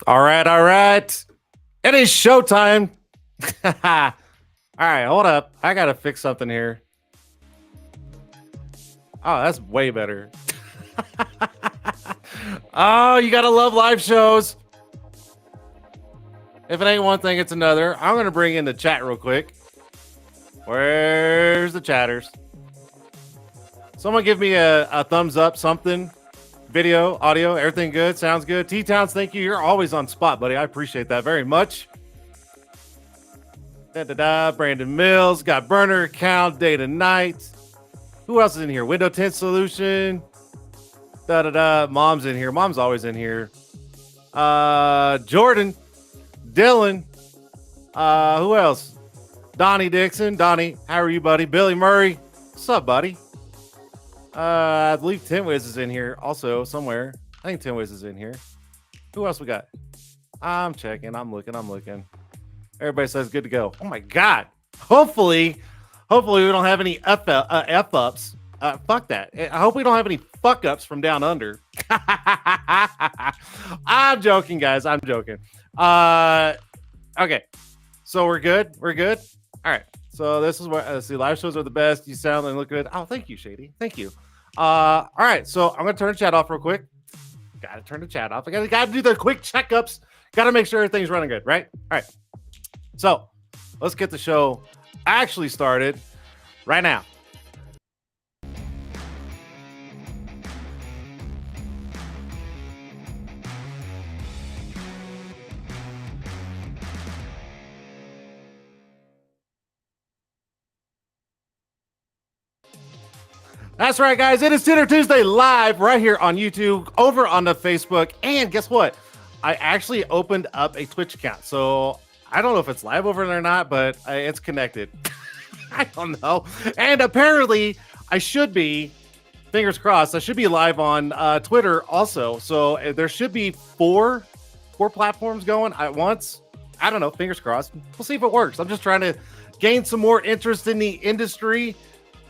All right. It is showtime. All right, hold up. I got to fix something here. Oh, that's way better. Oh, you got to love live shows. If it ain't one thing, it's another. I'm going to bring in the chat real quick. Where's the chatters? Someone give me a thumbs up, something. Video, audio, everything good? Sounds good. T-Towns, thank you. You're always on spot, buddy. I appreciate that very much. Brandon Mills, got burner account, day to night. Who else is in here? Window Tint Solution. Mom's in here. Mom's always in here. Jordan, Dylan. Who else? Donnie Dixon. Donnie, how are you, buddy? Billy Murray. What's up, buddy? I believe Tintwiz is in here also somewhere. I think Tintwiz is in here. Who else we got? I'm checking. I'm looking. Everybody says good to go. Oh my God. Hopefully we don't have any F-ups. Fuck that. I hope we don't have any fuck-ups from down under. I'm joking, guys. I'm joking. Okay. So we're good. All right. So this is what see, live shows are the best. You sound and look good. Oh, thank you, Shady. Thank you. All right. So I'm gonna turn the chat off real quick. Gotta turn the chat off. I gotta do the quick checkups. Gotta make sure everything's running good, right? All right. So let's get the show actually started right now. That's right, guys. It is Tint'er Tuesday live right here on YouTube, over on the Facebook. And guess what? I actually opened up a Twitch account. So I don't know if it's live over there or not, but it's connected. I don't know. And apparently I should be, fingers crossed, I should be live on Twitter also. So there should be four platforms going at once. I don't know, fingers crossed. We'll see if it works. I'm just trying to gain some more interest in the industry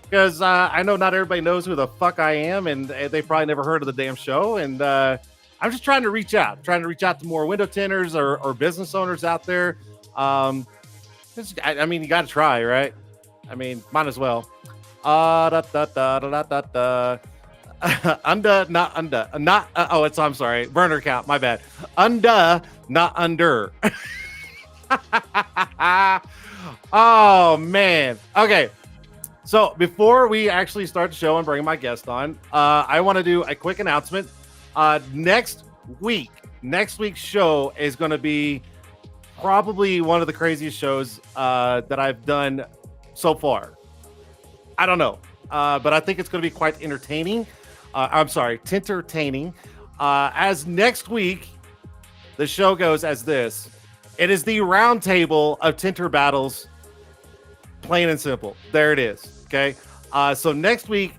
because I know not everybody knows who the fuck I am, and they probably never heard of the damn show. And I'm just trying to reach out to more window tinters or business owners out there. I mean, you got to try, right? I mean, might as well. Under, not. I'm sorry. Burner count. My bad. Under, not under. Oh man. Okay. So before we actually start the show and bring my guest on, I want to do a quick announcement. Next week's show is going to be probably one of the craziest shows that I've done so far. I don't know, but I think it's going to be quite entertaining. Tintertaining. As next week, the show goes as this. It is the round table of Tint'er battles, plain and simple. There it is. Okay. So next week,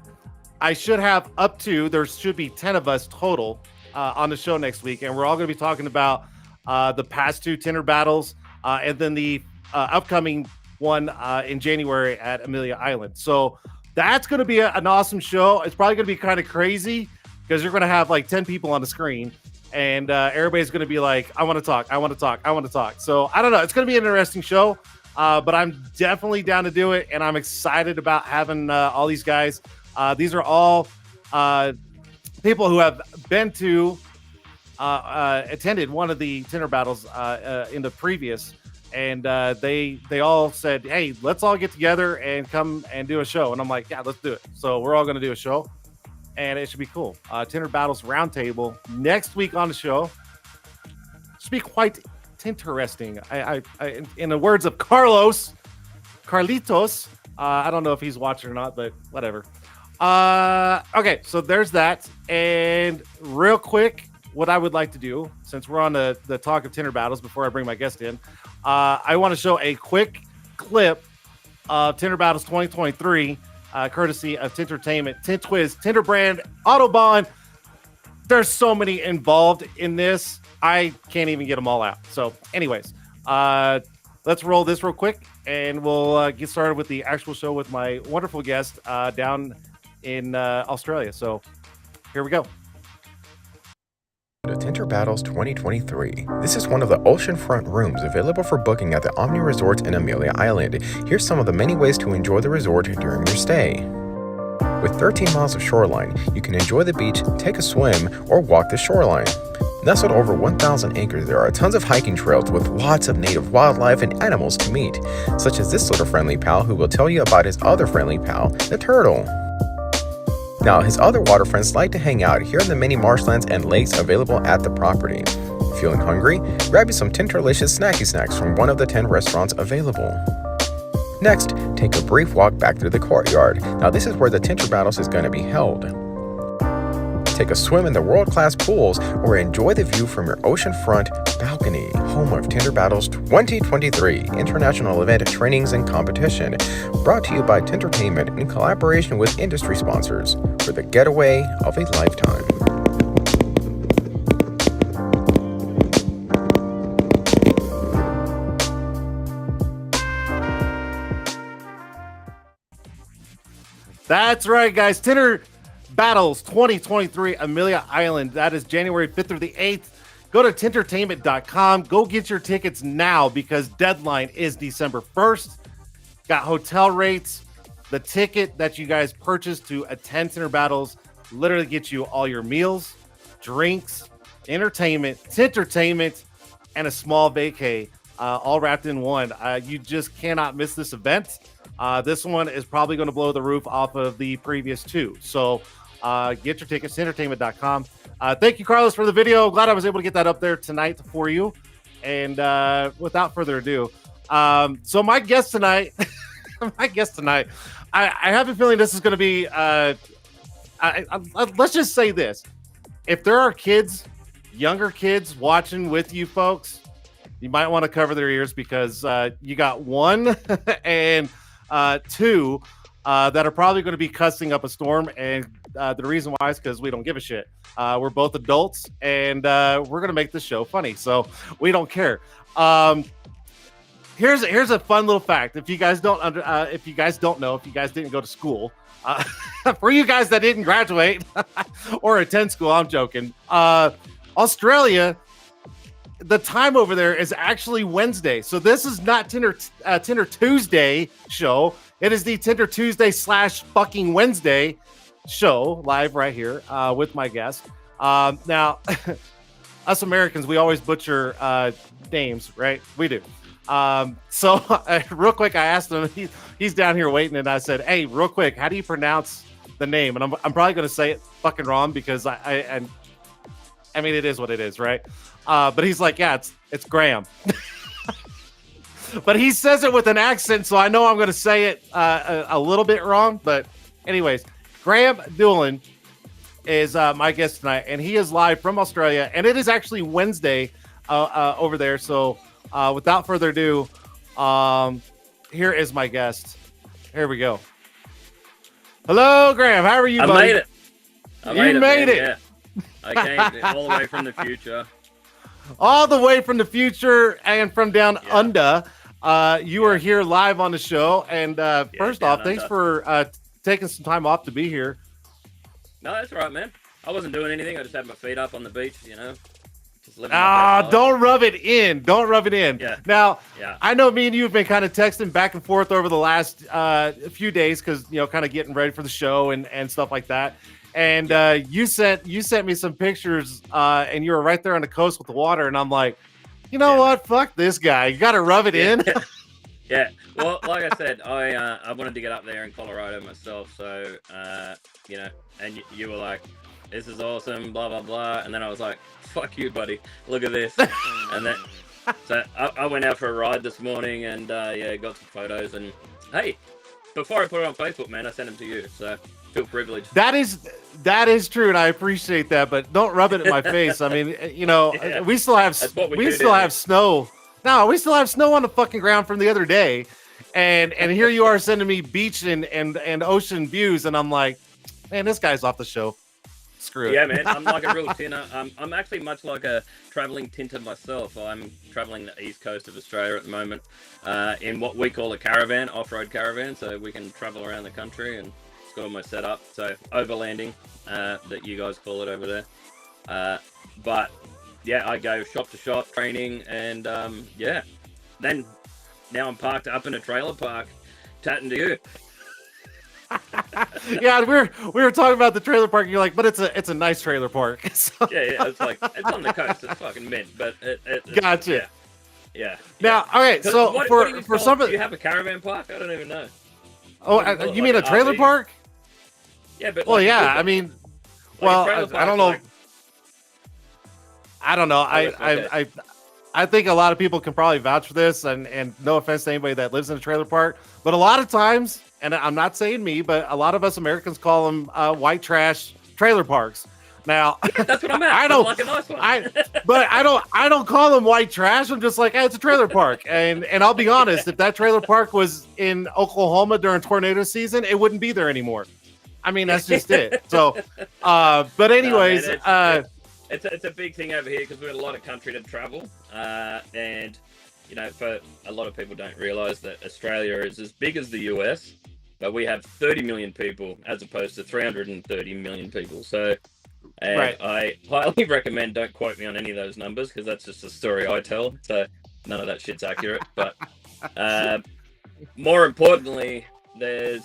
I should have there should be 10 of us total on the show next week. And we're all going to be talking about the past two Tint'er battles and then the upcoming one in January at Amelia Island. So that's going to be an awesome show. It's probably going to be kind of crazy because you're going to have like 10 people on the screen. And everybody's going to be like, I want to talk. So I don't know. It's going to be an interesting show, but I'm definitely down to do it. And I'm excited about having all these guys. These are all people who have been to, attended one of the Tint'er battles in the previous. And they all said, hey, let's all get together and come and do a show. And I'm like, yeah, let's do it. So we're all going to do a show. And it should be cool. Tint'er Battles Roundtable next week on the show. Should be quite interesting. I in the words of Carlitos, I don't know if he's watching or not, but whatever. Okay, so there's that. And real quick, what I would like to do, since we're on the talk of Tint'er Battles before I bring my guest in, I want to show a quick clip of Tint'er Battles 2023. Courtesy of Tintertainment, Tint Twiz, Tint'er brand, Autobahn. There's so many involved in this. I can't even get them all out. So anyways, let's roll this real quick and we'll get started with the actual show with my wonderful guest down in Australia. So here we go. The Tint'er Battles 2023. This is one of the oceanfront rooms available for booking at the Omni Resorts in Amelia Island. Here's some of the many ways to enjoy the resort during your stay. With 13 miles of shoreline, you can enjoy the beach, take a swim, or walk the shoreline. Nestled over 1,000 acres, there are tons of hiking trails with lots of native wildlife and animals to meet, such as this little friendly pal who will tell you about his other friendly pal, the turtle. Now, his other water friends like to hang out here in the many marshlands and lakes available at the property. Feeling hungry? Grab you some Tinterlicious snacky snacks from one of the 10 restaurants available. Next, take a brief walk back through the courtyard. Now, this is where the Tint'er Battles is going to be held. Take a swim in the world-class pools or enjoy the view from your oceanfront balcony, home of Tint'er Battles 2023 International Event Trainings and Competition, brought to you by Tintertainment in collaboration with industry sponsors for the getaway of a lifetime. That's right, guys. Tint'er Battles 2023 Amelia Island. That is January 5th through the 8th. Go to tintertainment.com. Go get your tickets now because deadline is December 1st. Got hotel rates. The ticket that you guys purchase to attend Tint'er Battles literally gets you all your meals, drinks, entertainment, Tintertainment, and a small vacay, all wrapped in one. You just cannot miss this event. This one is probably going to blow the roof off of the previous two. So get your tickets, entertainment.com. Thank you, Carlos, for the video. Glad I was able to get that up there tonight for you. And without further ado, so my guest tonight, I have a feeling this is going to be, let's just say this. If there are kids, younger kids watching with you folks, you might want to cover their ears because you got one and two that are probably going to be cussing up a storm. And the reason why is because we don't give a shit. We're both adults, and we're going to make this show funny. So we don't care. Here's a fun little fact. If you guys don't know, if you guys didn't go to school, for you guys that didn't graduate or attend school, I'm joking. Australia, the time over there is actually Wednesday. So this is not Tint'er Tuesday show. It is the Tint'er Tuesday / fucking Wednesday show live right here with my guest. Now, us Americans, we always butcher names, right? We do. So real quick, I asked him, he's down here waiting, and I said, hey, real quick, how do you pronounce the name? And I'm probably going to say it fucking wrong because I mean, it is what it is, right? But he's like, yeah, it's Graeme. But he says it with an accent, so I know I'm going to say it a little bit wrong. But anyways, Graeme Doolan is my guest tonight, and he is live from Australia, and it is actually Wednesday over there. So without further ado, here is my guest. Here we go. Hello, Graeme. How are you, buddy? I made it. You made it. Yeah. I came all the way from the future. All the way from the future and from down under. You are here live on the show. And first off, thanks for taking some time off to be here. No, that's all right, man. I wasn't doing anything. I just had my feet up on the beach, you know. Don't rub it in. Don't rub it in. Yeah. Now, yeah. I know me and you have been kind of texting back and forth over the last few days because, you know, kind of getting ready for the show and stuff like that. And you sent me some pictures and you were right there on the coast with the water. And I'm like, you know what? Fuck this guy. You got to rub it in. Yeah. Well, like I said, I wanted to get up there in Colorado myself. So, you know, and you were like, this is awesome, blah, blah, blah. And then I was like, fuck you, buddy. Look at this. And then, so I went out for a ride this morning and, got some photos. And, hey, before I put it on Facebook, man, I sent them to you. So, feel privileged. That is true, and I appreciate that, but don't rub it in my face. I mean, you know, we still have snow. No, we still have snow on the fucking ground from the other day. And here you are sending me beach and ocean views, and I'm like, man, this guy's off the show. Screw it. Yeah, man, I'm like a real tinter. I'm actually much like a traveling tinter myself. I'm traveling the east coast of Australia at the moment in what we call a caravan, off-road caravan, so we can travel around the country, and it's got all my setup. So overlanding, that you guys call it over there. But yeah, I go shop to shop training, and then now I'm parked up in a trailer park, chatting to you. Yeah, we were talking about the trailer park, and you're like, but it's a nice trailer park. So. Yeah, it's like it's on the coast. It's fucking mint, but gotcha. Yeah. Now, all right. So what for some of, do you have a caravan park? I don't even know. Oh, you mean a trailer park? Yeah, but well, yeah. I mean, well, I don't know. Like... I don't know. I think a lot of people can probably vouch for this, and no offense to anybody that lives in a trailer park, but a lot of times, and I'm not saying me, but a lot of us Americans call them white trash trailer parks. Now, yeah, that's what I'm at. I don't like a nice one. I don't call them white trash. I'm just like, hey, it's a trailer park. And I'll be honest, if that trailer park was in Oklahoma during tornado season, it wouldn't be there anymore. I mean, that's just it. So, but anyways, no, man, it's a big thing over here because we have a lot of country to travel, and you know, for a lot of people don't realize that Australia is as big as the US, but we have 30 million people as opposed to 330 million people. So, and right. I highly recommend don't quote me on any of those numbers because that's just a story I tell. So none of that shit's accurate. But more importantly, there's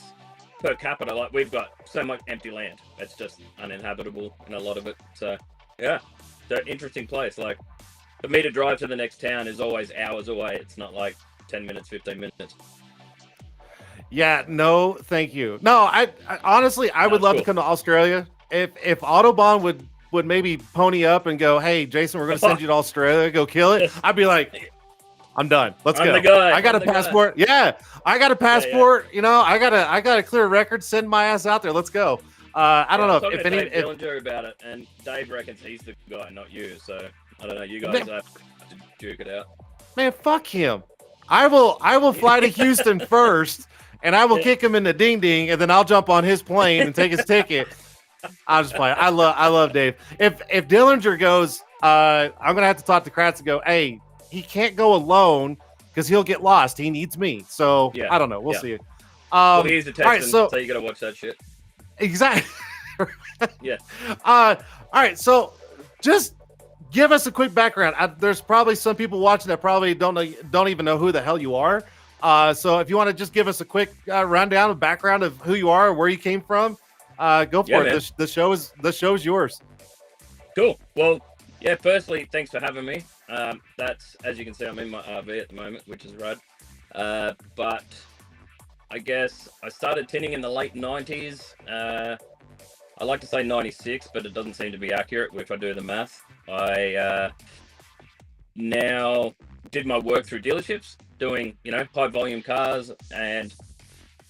per capita, like we've got so much empty land. It's just uninhabitable in a lot of it. So yeah, it's an interesting place. Like for me to drive to the next town is always hours away. It's not like 10 minutes, 15 minutes. Yeah, no, thank you. No, I honestly, I would love to come to Australia. If Autobahn would maybe pony up and go, hey, Jason, we're going to send you to Australia, go kill it. I'd be like, I'm done. Let's go. I got a passport. Yeah, I got a passport. Yeah. You know, I got a clear record. Send my ass out there. Let's go. I don't know if any. Dave Dillinger about it, and Dave reckons he's the guy, not you. So I don't know. You guys have to duke it out. Man, fuck him. I will fly to Houston first, and I will kick him in the ding ding, and then I'll jump on his plane and take his ticket. I'll just play. I love Dave. If Dillinger goes, I'm gonna have to talk to Kratz and go, hey, he can't go alone because he'll get lost. He needs me. So I don't know. We'll see. Well, he's a Texan, all right, so you gotta watch that shit. Exactly. Yeah. All right. So just give us a quick background. There's probably some people watching that probably don't even know who the hell you are. So if you want to just give us a quick rundown of background of who you are, where you came from, go for it. The show is yours. Cool. Well, yeah. Firstly, thanks for having me. That's, as you can see, I'm in my RV at the moment, which is rad. But I guess I started tinting in the late 90s. I like to say 96, but it doesn't seem to be accurate if I do the math. I now did my work through dealerships, doing, high volume cars. And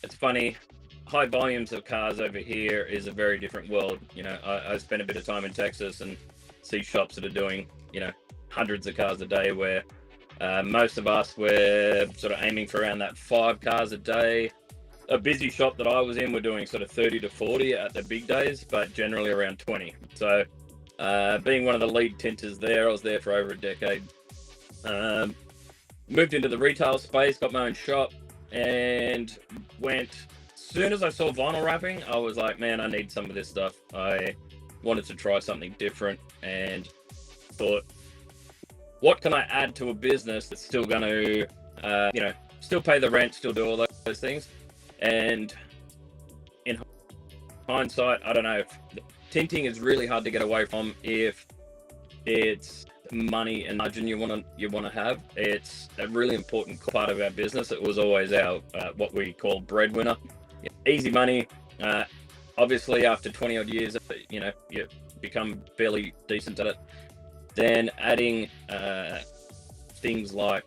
it's funny, high volumes of cars over here is a very different world. I spent a bit of time in Texas and see shops that are doing, hundreds of cars a day, where most of us were sort of aiming for around that 5 cars a day. A busy shop that I was in, we're doing sort of 30 to 40 at the big days, but generally around 20. So being one of the lead tinters there, I was there for over a decade. Moved into the retail space, got my own shop, and as soon as I saw vinyl wrapping, I was like, man, I need some of this stuff. I wanted to try something different and thought, what can I add to a business that's still going to, still pay the rent, still do all those things? And in hindsight, I don't know, tinting is really hard to get away from if it's money and margin you want to have. It's a really important part of our business. It was always our what we call breadwinner. Easy money. Obviously, after 20 odd years, you become fairly decent at it. Then adding things like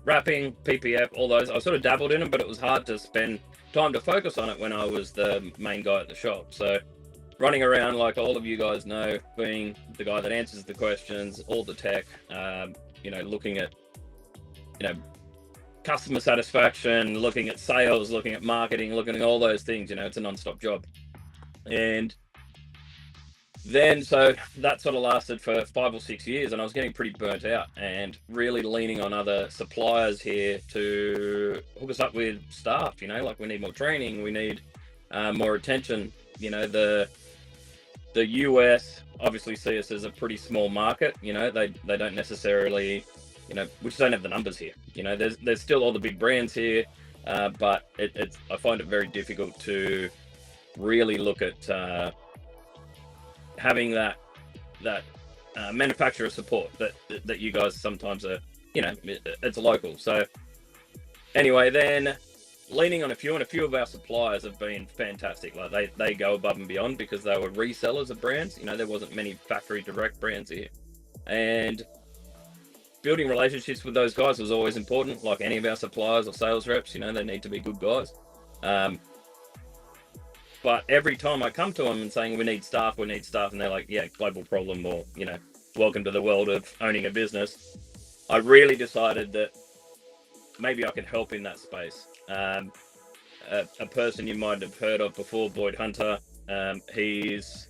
wrapping, PPF, all those. I sort of dabbled in them, but it was hard to spend time to focus on it when I was the main guy at the shop. So running around, like all of you guys know, being the guy that answers the questions, all the tech, looking at, customer satisfaction, looking at sales, looking at marketing, looking at all those things, it's a non-stop job. And then, so that sort of lasted for 5 or 6 years, and I was getting pretty burnt out and really leaning on other suppliers here to hook us up with staff, like we need more training, we need more attention. The US obviously see us as a pretty small market. They don't necessarily, we just don't have the numbers here. There's still all the big brands here, but I find it very difficult to really look at having that manufacturer support that you guys sometimes are, it's local. So anyway, then leaning on a few of our suppliers have been fantastic. Like they go above and beyond because they were resellers of brands. There wasn't many factory direct brands here, and building relationships with those guys was always important. Like any of our suppliers or sales reps, they need to be good guys. But every time I come to them and saying we need staff, and they're like, yeah, global problem, or, welcome to the world of owning a business, I really decided that maybe I could help in that space. A person you might have heard of before, Boyd Hunter, he's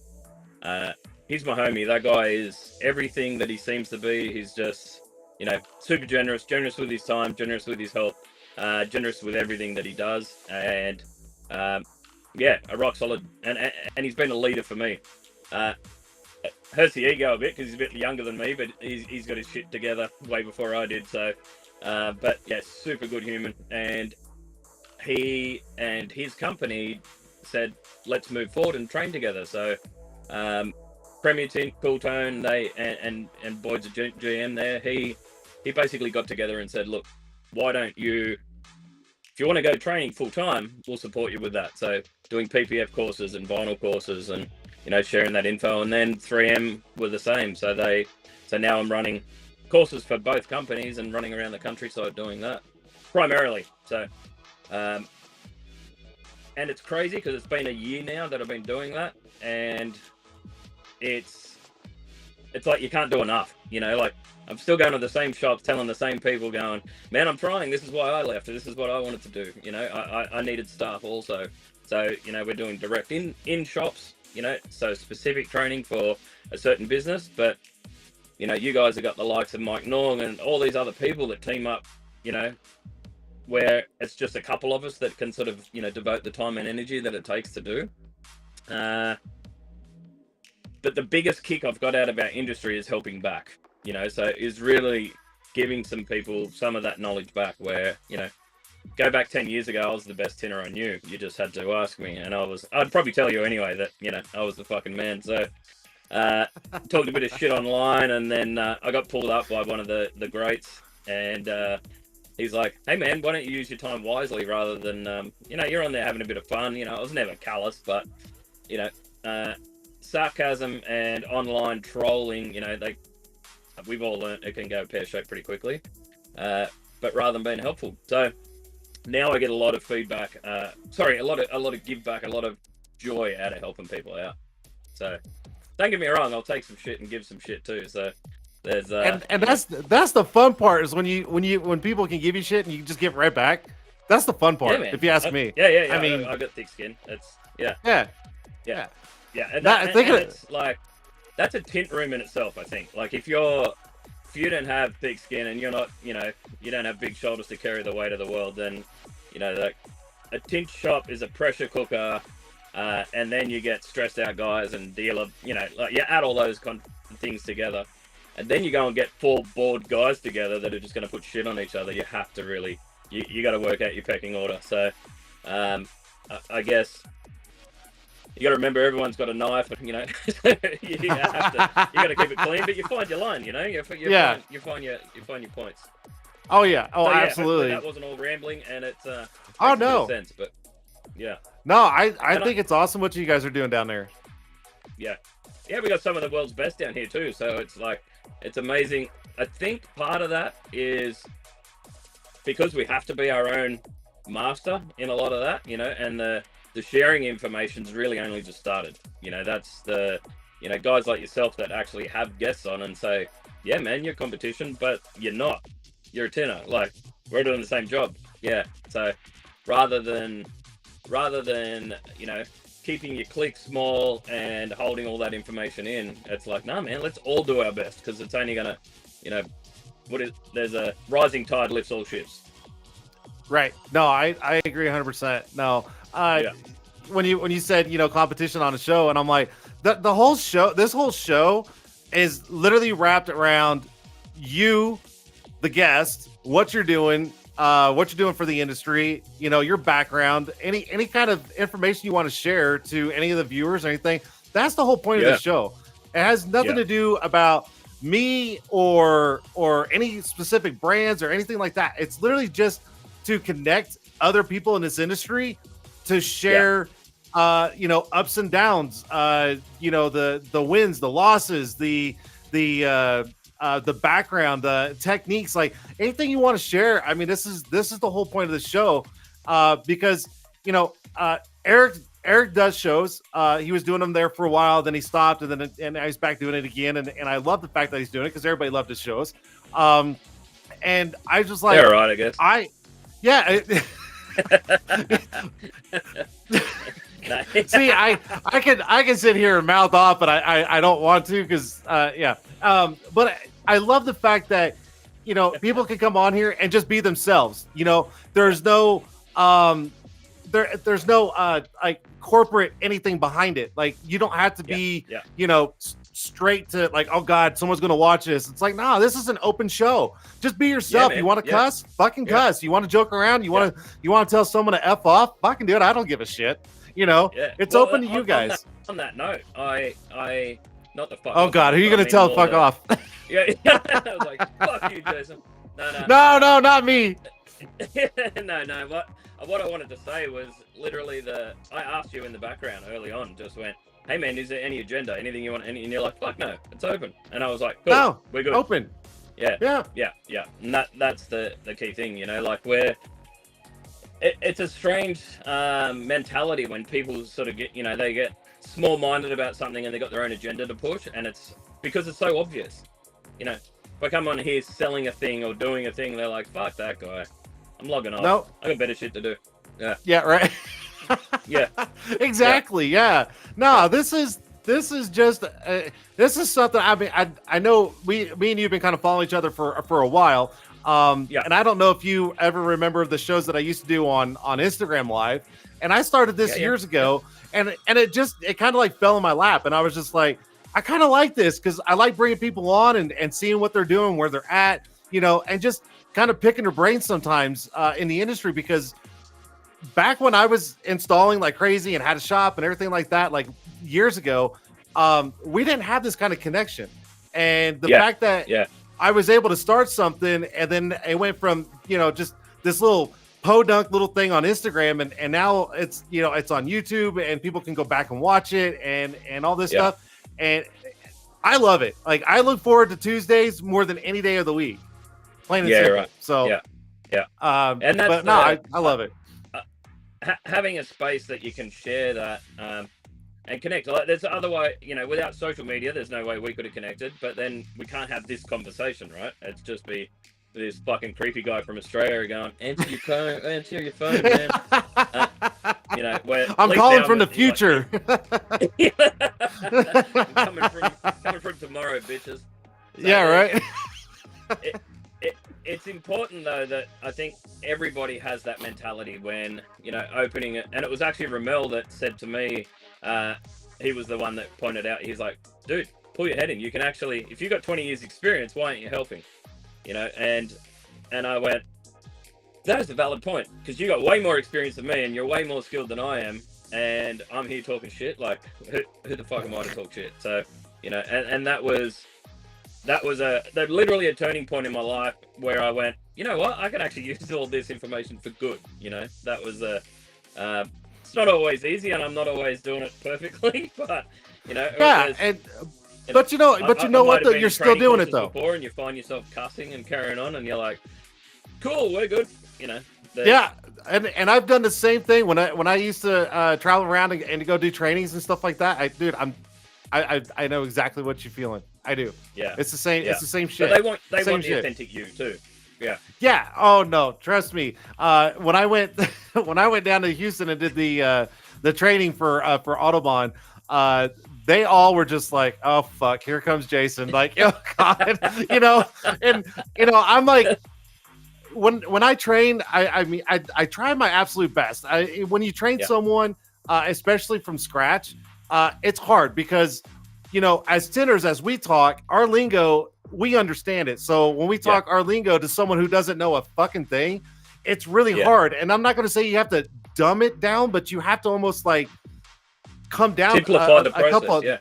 my homie. That guy is everything that he seems to be. He's just, super generous with his time, generous with his help, generous with everything that he does. And, yeah, a rock solid, and he's been a leader for me. Hurts the ego a bit because he's a bit younger than me, but he's got his shit together way before I did. So, but yeah, super good human. And he and his company said, let's move forward and train together. So, Premier Tint, Cool Tone, and Boyd's a GM there. He basically got together and said, look, why don't you? If you want to go training full time, we'll support you with that. So doing PPF courses and vinyl courses and, sharing that info. And then 3M were the same. So now I'm running courses for both companies and running around the countryside doing that primarily. So, and it's crazy because it's been a year now that I've been doing that. And it's it's like you can't do enough. You know, like I'm still going to the same shops, telling the same people, going, man, I'm trying. This is why I left. This is what I wanted to do. You know, I needed staff also. So, you know, we're doing direct in shops, you know, so specific training for a certain business. But, you know, you guys have got the likes of Mike Nong and all these other people that team up, you know, where it's just a couple of us that can sort of, you know, devote the time and energy that it takes to do. But the biggest kick I've got out of our industry is helping back, you know, so is really giving some people some of that knowledge back where, you know, go back 10 years ago, I was the best tinner I knew. You just had to ask me. And I'd probably tell you anyway that, you know, I was the fucking man. So talked a bit of shit online, and then I got pulled up by one of the greats, and he's like, hey man, why don't you use your time wisely rather than, you know, you're on there having a bit of fun. You know, I was never callous, but, you know, sarcasm and online trolling, you know, we've all learned it can go pear-shaped pretty quickly, but rather than being helpful. So now I get a lot of feedback, a lot of give back, a lot of joy out of helping people out. So don't get me wrong, I'll take some shit and give some shit too. So there's and that's the fun part, is when people can give you shit and you just give it right back. That's the fun part, if you ask me. Yeah. I mean, I got thick skin. It's yeah. And and it's like, that's a tint room in itself, I think. Like if you don't have thick skin and you're not, you know, you don't have big shoulders to carry the weight of the world, then, you know, like a tint shop is a pressure cooker, and then you get stressed out guys and dealer, you know, like you add all those things together, and then you go and get 4 bored guys together that are just going to put shit on each other. You have to really, you got to work out your pecking order. So, I guess you got to remember everyone's got a knife, you know. you got to keep it clean, but you find your line, you know. You find your points. Oh yeah. Oh, so, yeah, absolutely. That wasn't all rambling, and it's oh makes no sense, but yeah. No, I think it's awesome what you guys are doing down there. Yeah, we got some of the world's best down here too. So it's like, it's amazing. I think part of that is because we have to be our own master in a lot of that, you know, and the sharing information's really only just started. You know, that's you know, guys like yourself that actually have guests on and say, yeah, man, you're competition, but you're not. You're a tinner. Like, we're doing the same job. Yeah. So rather than, you know, keeping your clique small and holding all that information in, it's like, nah, man, let's all do our best, because it's only gonna, you know, there's a rising tide lifts all ships. Right. No, I agree 100%. No, when you said, you know, competition on a show, and I'm like, the whole show, this whole show is literally wrapped around you, the guest, what you're doing for the industry, you know, your background, any kind of information you want to share to any of the viewers or anything. That's the whole point of the show. It has nothing to do about me or any specific brands or anything like that. It's literally just to connect other people in this industry, to share you know, ups and downs, you know, the wins, the losses, the background, the techniques, like anything you want to share. I mean, this is the whole point of the show, because, you know, Eric does shows. He was doing them there for a while, then he stopped, and now he's back doing it again. And I love the fact that he's doing it, because everybody loved his shows. And I just like, yeah, right, I guess. See, I can sit here and mouth off, but I don't want to, because but I love the fact that, you know, people can come on here and just be themselves. You know, there's no there's no like corporate anything behind it. Like, you don't have to be you know, straight to like, oh god, someone's gonna watch this. It's like, nah, this is an open show. Just be yourself. You want to cuss, fucking cuss. You want to joke around, you want to tell someone to F off, fucking do it. I don't give a shit. You know, it's open to you guys. On that note, I not the fuck. Oh god, who are you gonna tell fuck off? I was like, fuck you, Jason. No, not me. No. What I wanted to say was literally I asked you in the background early on, just went, hey man, is there any agenda, anything you want? And you're like, fuck no, it's open. And I was like, cool, no, we're good. Open. Yeah. And that's the key thing, you know, like it's a strange mentality when people sort of get, you know, they get small-minded about something and they got their own agenda to push, and it's because it's so obvious. You know, if I come on here selling a thing or doing a thing, they're like, "Fuck that guy, I'm logging off. No. I got better shit to do." Yeah. Yeah. Right. Yeah. Exactly. Yeah. No, this is just this is something. I mean, I know me and you've been kind of following each other for a while. Yeah. And I don't know if you ever remember the shows that I used to do on Instagram Live, and I started this years ago, and it kind of like fell in my lap, and I was just like, I kind of like this because I like bringing people on and seeing what they're doing, where they're at, you know, and just kind of picking their brains sometimes in the industry, because back when I was installing like crazy and had a shop and everything like that, like years ago, we didn't have this kind of connection. And the fact that I was able to start something, and then it went from, you know, just this little podunk little thing on Instagram, and now it's, you know, it's on YouTube and people can go back and watch it and all this stuff. And I love it. Like, I look forward to Tuesdays more than any day of the week. Plain and simple. Right. So and that's but no, I love it. Having a space that you can share that and connect. Like, there's otherwise, you know, without social media, there's no way we could have connected. But then we can't have this conversation, right? It's just be this fucking creepy guy from Australia going, "Answer your phone, man." You know, I'm calling from the future. Like, I'm coming from tomorrow, bitches. So, yeah, right. It's important though that I think everybody has that mentality when, you know, opening it. And it was actually Ramel that said to me, he was the one that pointed out, he's like, "Dude, pull your head in. You can actually, if you got 20 years experience, why aren't you helping?" You know, and I went, that is a valid point, because you got way more experience than me and you're way more skilled than I am, and I'm here talking shit. Like, who the fuck am I to talk shit? So, you know, and that was literally a turning point in my life where I went, you know what, I can actually use all this information for good. You know, that was it's not always easy, and I'm not always doing it perfectly, but you know, but you know what though, you're still doing it though. Before, and you find yourself cussing and carrying on, and you're like, cool, we're good. You know. Yeah, and I've done the same thing when I used to travel around and go do trainings and stuff like that. I know exactly what you're feeling. I do. Yeah. It's the same. Yeah. It's the same shit. But they want the authentic you too. Yeah. Yeah. Oh no, trust me. When I went down to Houston and did the training for Autobahn, they all were just like, "Oh fuck, here comes Jason!" Like, oh god, you know. And you know, I'm like, when I train, I mean, I try my absolute best. When you train someone, especially from scratch, it's hard because, you know, as tinters, as we talk, our lingo, we understand it. So when we talk our lingo to someone who doesn't know a fucking thing, it's really hard. And I'm not going to say you have to dumb it down, but you have to almost like come down simplify the process.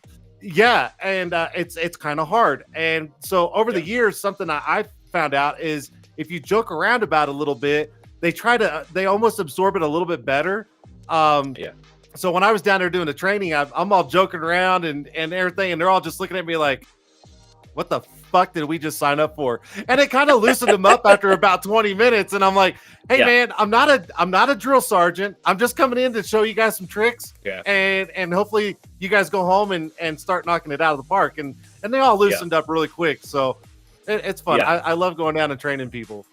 And it's kind of hard. And so over the years, something I found out is if you joke around about it a little bit, they almost absorb it a little bit better. So when I was down there doing the training, I'm all joking around and everything, and they're all just looking at me like, "What the fuck did we just sign up for?" And it kind of loosened them up after about 20 minutes. And I'm like, "Hey man, I'm not a drill sergeant. I'm just coming in to show you guys some tricks, and hopefully you guys go home and start knocking it out of the park." And they all loosened up really quick. So it's fun. I love going down and training people.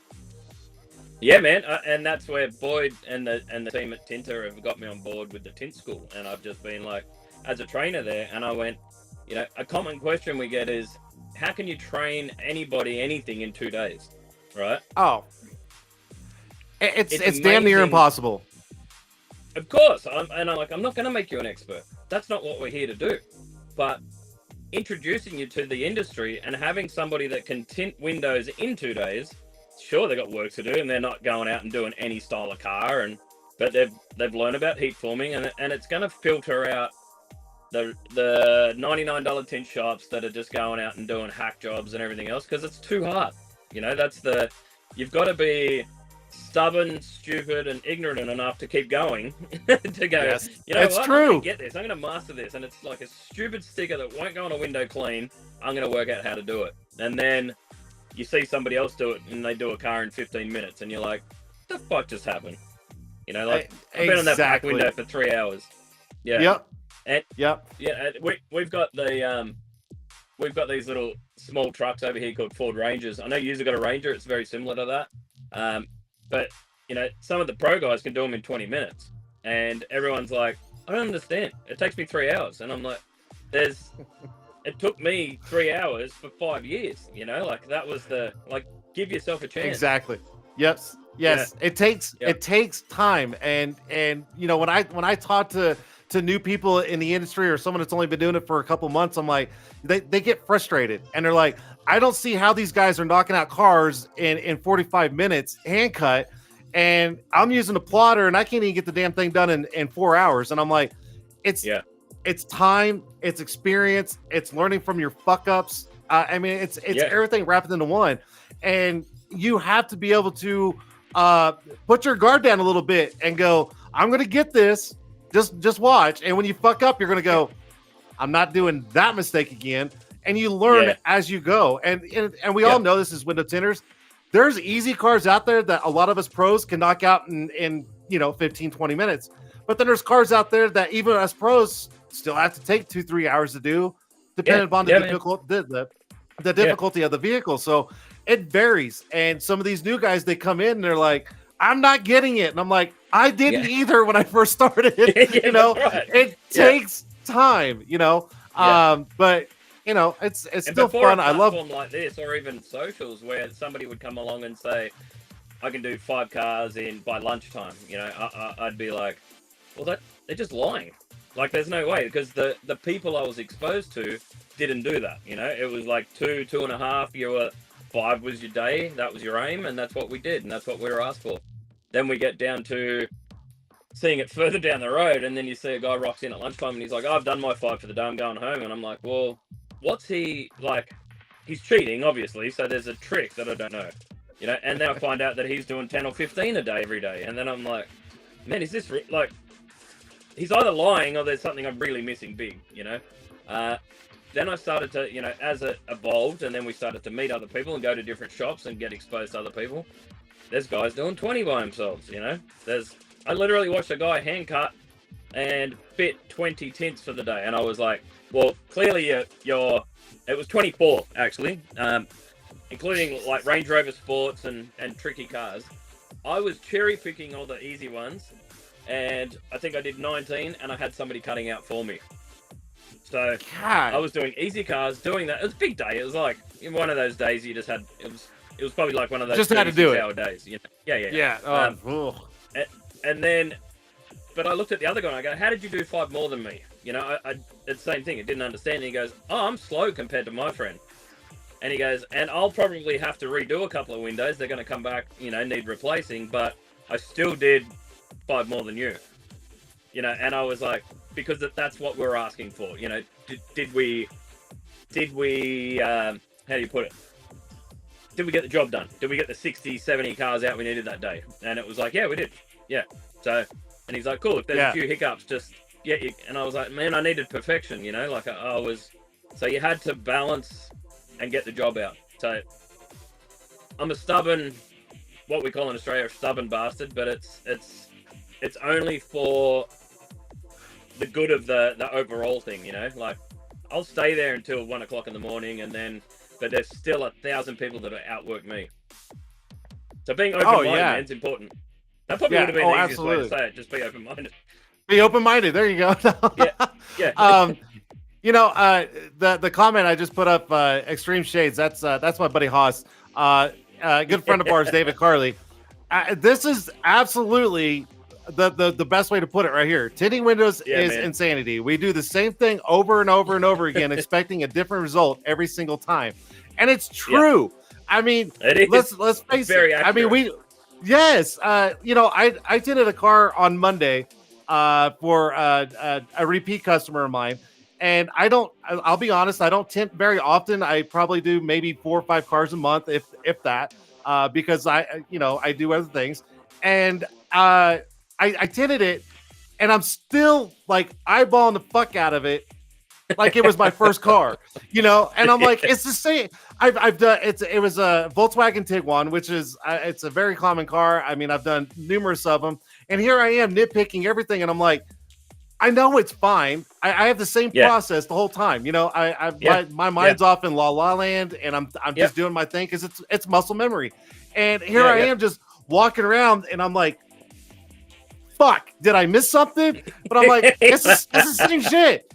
Yeah, man, and that's where Boyd and the team at Tint'er have got me on board with the Tint School, and I've just been like, as a trainer there, and I went, you know, a common question we get is, how can you train anybody anything in 2 days, right? Oh, it's damn near impossible. Of course, I'm like, I'm not going to make you an expert. That's not what we're here to do. But introducing you to the industry and having somebody that can tint windows in 2 days. Sure, they've got work to do, and they're not going out and doing any style of car, but they've learned about heat forming, and it's going to filter out the $99 tint shops that are just going out and doing hack jobs and everything else, because it's too hard. You know, you've got to be stubborn, stupid, and ignorant enough to keep going to go. Yes, you know it's what? true. I'm going to get this. I'm going to master this, and it's like a stupid sticker that won't go on a window clean. I'm going to work out how to do it, and then you see somebody else do it, and they do a car in 15 minutes, and you're like, "What the fuck just happened?" You know, like I've been on that back window for 3 hours. Yeah. Yep. And Yep. yeah, we've got these little small trucks over here called Ford Rangers. I know you've got a Ranger. It's very similar to that. But some of the pro guys can do them in 20 minutes, and everyone's like, I don't understand. It takes me 3 hours, and I'm like, it took me 3 hours for 5 years. Like that was give yourself a chance. Exactly. Yes. Yeah. It takes time, and when I talk to new people in the industry or someone that's only been doing it for a couple months, I'm like, they get frustrated, and they're like, I don't see how these guys are knocking out cars in 45 minutes hand cut, and I'm using a plotter and I can't even get the damn thing done in 4 hours. And I'm like, it's time, it's experience, it's learning from your fuck ups. It's everything wrapped into one, and you have to be able to put your guard down a little bit and go, I'm going to get this. Just watch. And when you fuck up, you're going to go, I'm not doing that mistake again. And you learn as you go. And we all know this is window tinters. There's easy cars out there that a lot of us pros can knock out in 15, 20 minutes. But then there's cars out there that even us pros still have to take 2-3 hours to do, depending upon the difficulty of the vehicle. So it varies. And some of these new guys, they come in and they're like, I'm not getting it. And I'm like, I didn't either when I first started. It takes time, but it's still fun. I love like this, or even socials where somebody would come along and say, I can do 5 cars by lunchtime. I'd be like, well, they're just lying. Like, there's no way, because the people I was exposed to didn't do that. It was like 2.5. 5 was your day, that was your aim, and that's what we did, and that's what we were asked for. Then we get down to seeing it further down the road, and then you see a guy rocks in at lunchtime and he's like, I've done my 5 for the day, I'm going home. And I'm like, well, what's he like? He's cheating, obviously, so there's a trick that I don't know. And then I find out that he's doing 10 or 15 a day every day, and then I'm like, man, is this like, he's either lying or there's something I'm really missing big. Then I started to, as it evolved, and then we started to meet other people and go to different shops and get exposed to other people. There's guys doing 20 by themselves, I literally watched a guy hand cut and fit 20 tints for the day. And I was like, well, clearly it was 24, actually, including like Range Rover Sports and tricky cars. I was cherry picking all the easy ones, and I think I did 19, and I had somebody cutting out for me. So I was doing easy cars, doing that. It was a big day. It was like one of those days you just had. It was probably like one of those just had to do it. Hour days. Yeah. And then, but I looked at the other guy and I go, how did you do 5 more than me? It's the same thing. I didn't understand. And he goes, oh, I'm slow compared to my friend. And he goes, and I'll probably have to redo a couple of windows. They're going to come back, need replacing, but I still did 5 more than you. And I was like, because that's what we're asking for. Did we how do you put it? Did we get the job done? Did we get the 60, 70 cars out we needed that day? And it was like, yeah, we did. Yeah. So, and he's like, cool, if there's a few hiccups, just, and I was like, man, I needed perfection, like I was, so you had to balance and get the job out. So I'm a stubborn, what we call in Australia, a stubborn bastard, but it's only for the good of the overall thing, like I'll stay there until 1 o'clock in the morning, and then, but there's still 1,000 people that outwork me. So being open-minded, man, is important. That probably would have been the easiest way to say it. Just be open-minded. Be open-minded. There you go. The comment I just put up, Extreme Shades. That's my buddy Haas, a good friend of ours, David Carley. This is absolutely the best way to put it right here. Tinting windows is insanity. We do the same thing over and over and over again, expecting a different result every single time, and it's true. I mean, let's face it. Accurate. I mean, I tinted a car on Monday for a repeat customer of mine, and I'll be honest, I don't tint very often. I probably do maybe 4 or 5 cars a month, if that, because I do other things, and I tinted it, and I'm still like eyeballing the fuck out of it, like it was my first car, and I'm like, it's the same. I've done it was a Volkswagen Tiguan, which is it's a very common car. I mean, I've done numerous of them, and here I am nitpicking everything, and I'm like, I know it's fine. I have the same process the whole time. You know, my mind's off in La La Land, and I'm just doing my thing because it's muscle memory. And here I am just walking around, and I'm like, fuck, did I miss something? But I'm like, it's the same shit.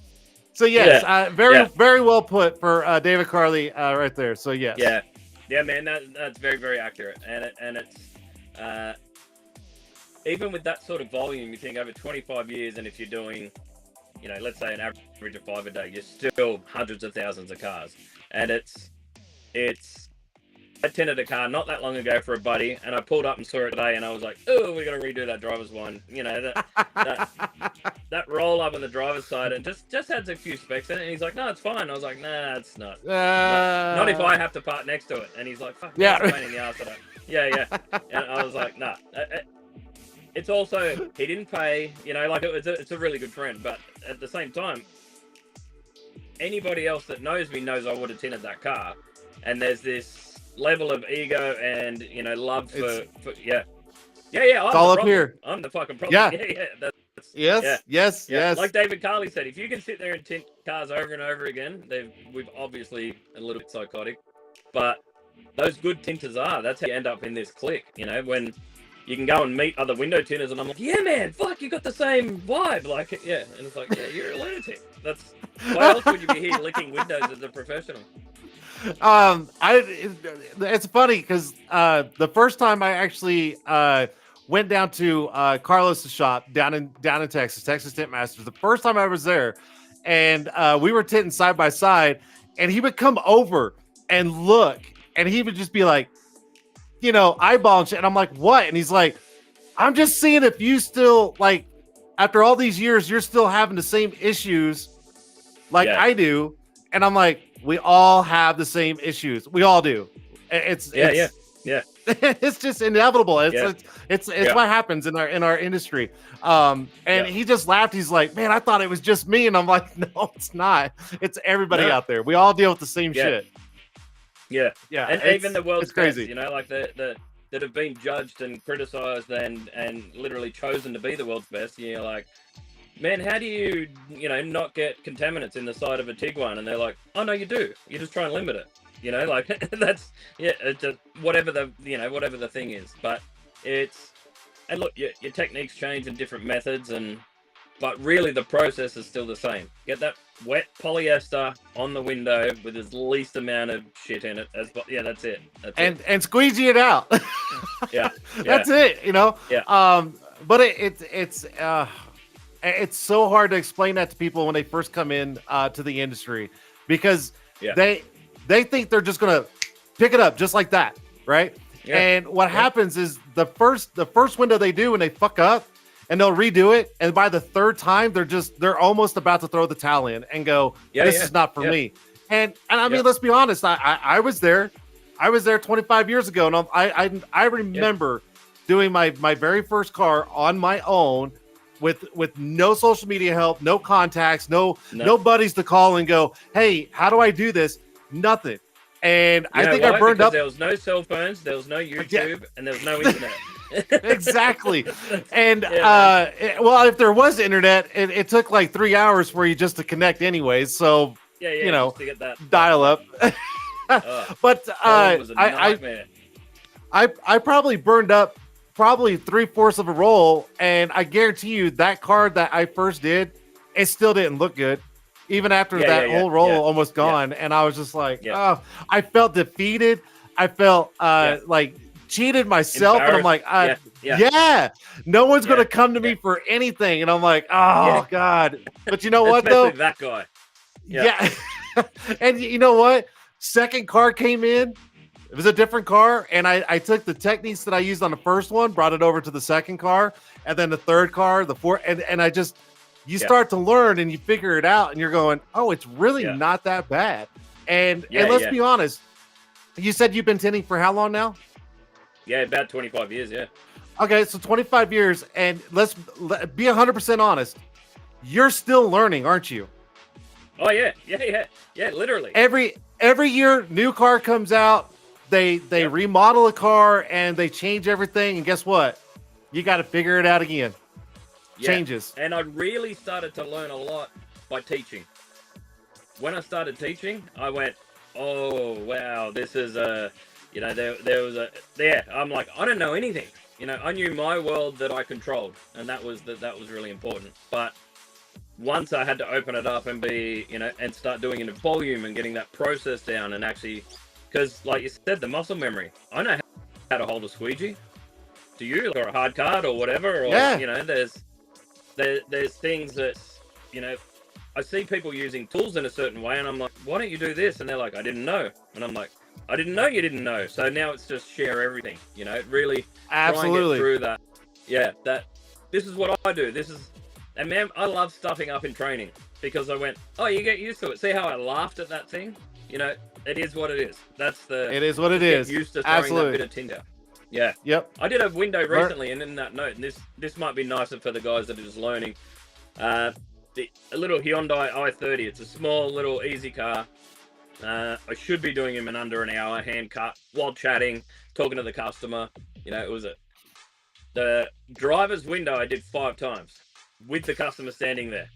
So yes, very well put for David Carley right there. So yes, yeah, man, that's very, very accurate, and it's even with that sort of volume, you think over 25 years, and if you're doing, you know, let's say an average of 5 a day, you're still hundreds of thousands of cars, and it's. I tinted a car not that long ago for a buddy, and I pulled up and saw it today, and I was like, "Oh, we're gonna redo that driver's one." You know, that roll up on the driver's side, and just had a few specs in it. And he's like, "No, it's fine." I was like, "Nah, it's not. Not if I have to park next to it." And he's like, "Fuck, yeah, pain in the ass." Yeah. And I was like, "Nah." It's also he didn't pay. You know, like it's a really good friend, but at the same time, anybody else that knows me knows I would have tinted that car, and there's this level of ego and, you know, love for it's all up here. I'm the fucking problem. Yes. Like David Carley said, if you can sit there and tint cars over and over again, we've obviously a little bit psychotic, but those good tinters that's how you end up in this clique. You know, when you can go and meet other window tinters, and I'm like, yeah, man, fuck, you got the same vibe, like, and it's like, yeah, you're a lunatic. That's why else would you be here licking windows as a professional? It's funny because the first time I actually went down to Carlos's shop down in Texas Tint Masters, the first time I was there, and we were tinting side by side, and he would come over and look, and he would just be like, you know, eyeballing shit, and I'm like, what? And he's like, I'm just seeing if you still, like, after all these years, you're still having the same issues like I do. And I'm like, we all have the same issues. We all do. It's it's just inevitable. It's what happens in our industry. He just laughed. He's like, man, I thought it was just me. And I'm like, no, it's not. It's everybody out there. We all deal with the same shit. Yeah. And even the world's crazy. Best, you know, like that have been judged and criticized and literally chosen to be the world's best. You're like, man, how do you not get contaminants in the side of a Tiguan? And they're like, oh no, you do. You just try and limit it. You know, like that's it's just whatever the thing is. But and look, your techniques change and different methods, but really the process is still the same. Get that wet polyester on the window with as least amount of shit in it that's it. And squeegee it out. That's it. You know. But it's so hard to explain that to people when they first come in to the industry, because they think they're just gonna pick it up just like that, right? And what happens is the first window they do, and they fuck up, and they'll redo it, and by the third time they're almost about to throw the towel in and go, this is not for me. And I mean, let's be honest, I was there 25 years ago, and I remember doing my very first car on my own, with no social media help, no contacts, no buddies to call and go, hey, how do I do this? Nothing. And I think I burned up. There was no cell phones, there was no YouTube, and there was no internet. Exactly. And well, if there was internet, it took like 3 hours for you just to connect anyways. So you know, to get that dial up. But was a nightmare. I probably burned up probably 3/4 of a roll, and I guarantee you that card that I first did, it still didn't look good, even after that whole roll almost gone. And I was just like, oh, I felt defeated. I felt like cheated myself, and I'm like, no one's gonna come to me for anything, and I'm like, oh god. But you know what though? That guy. And you know what? Second car came in. It was a different car, and I took the techniques that I used on the first one, brought it over to the second car, and then the third car, the fourth, and I just, start to learn, and you figure it out, and you're going, oh, it's really not that bad. And let's be honest, you said you've been tinting for how long now? Yeah, about 25 years, Okay, so 25 years, and let's be 100% honest. You're still learning, aren't you? Oh, yeah, literally. Every year, new car comes out. They remodel a car and they change everything, and guess what? You got to figure it out again. changes. And I really started to learn a lot by teaching. When I started teaching, I went, oh, wow, this is there was I'm like, I don't know anything. I knew my world that I controlled, and that was really important. But once I had to open it up and be, and start doing it in volume and getting that process down, and actually, because like you said, the muscle memory, I know how to hold a squeegee. Do you, or a hard card or whatever? Or, there's things that, I see people using tools in a certain way, and I'm like, why don't you do this? And they're like, I didn't know. And I'm like, I didn't know you didn't know. So now it's just share everything, really Absolutely. try and get through that. Yeah, this is what I do. And man, I love stuffing up in training, because I went, oh, you get used to it. See how I laughed at that thing? It is what it is. It is what it is. Used to throwing Absolutely. that bit of Tint'er. Yeah. Yep. I did a window recently, and in that note, and this might be nicer for the guys that are just learning. A little Hyundai i30. It's a small little easy car. I should be doing him in under an hour, hand cut, while chatting, talking to the customer. It was the driver's window I did 5 times with the customer standing there.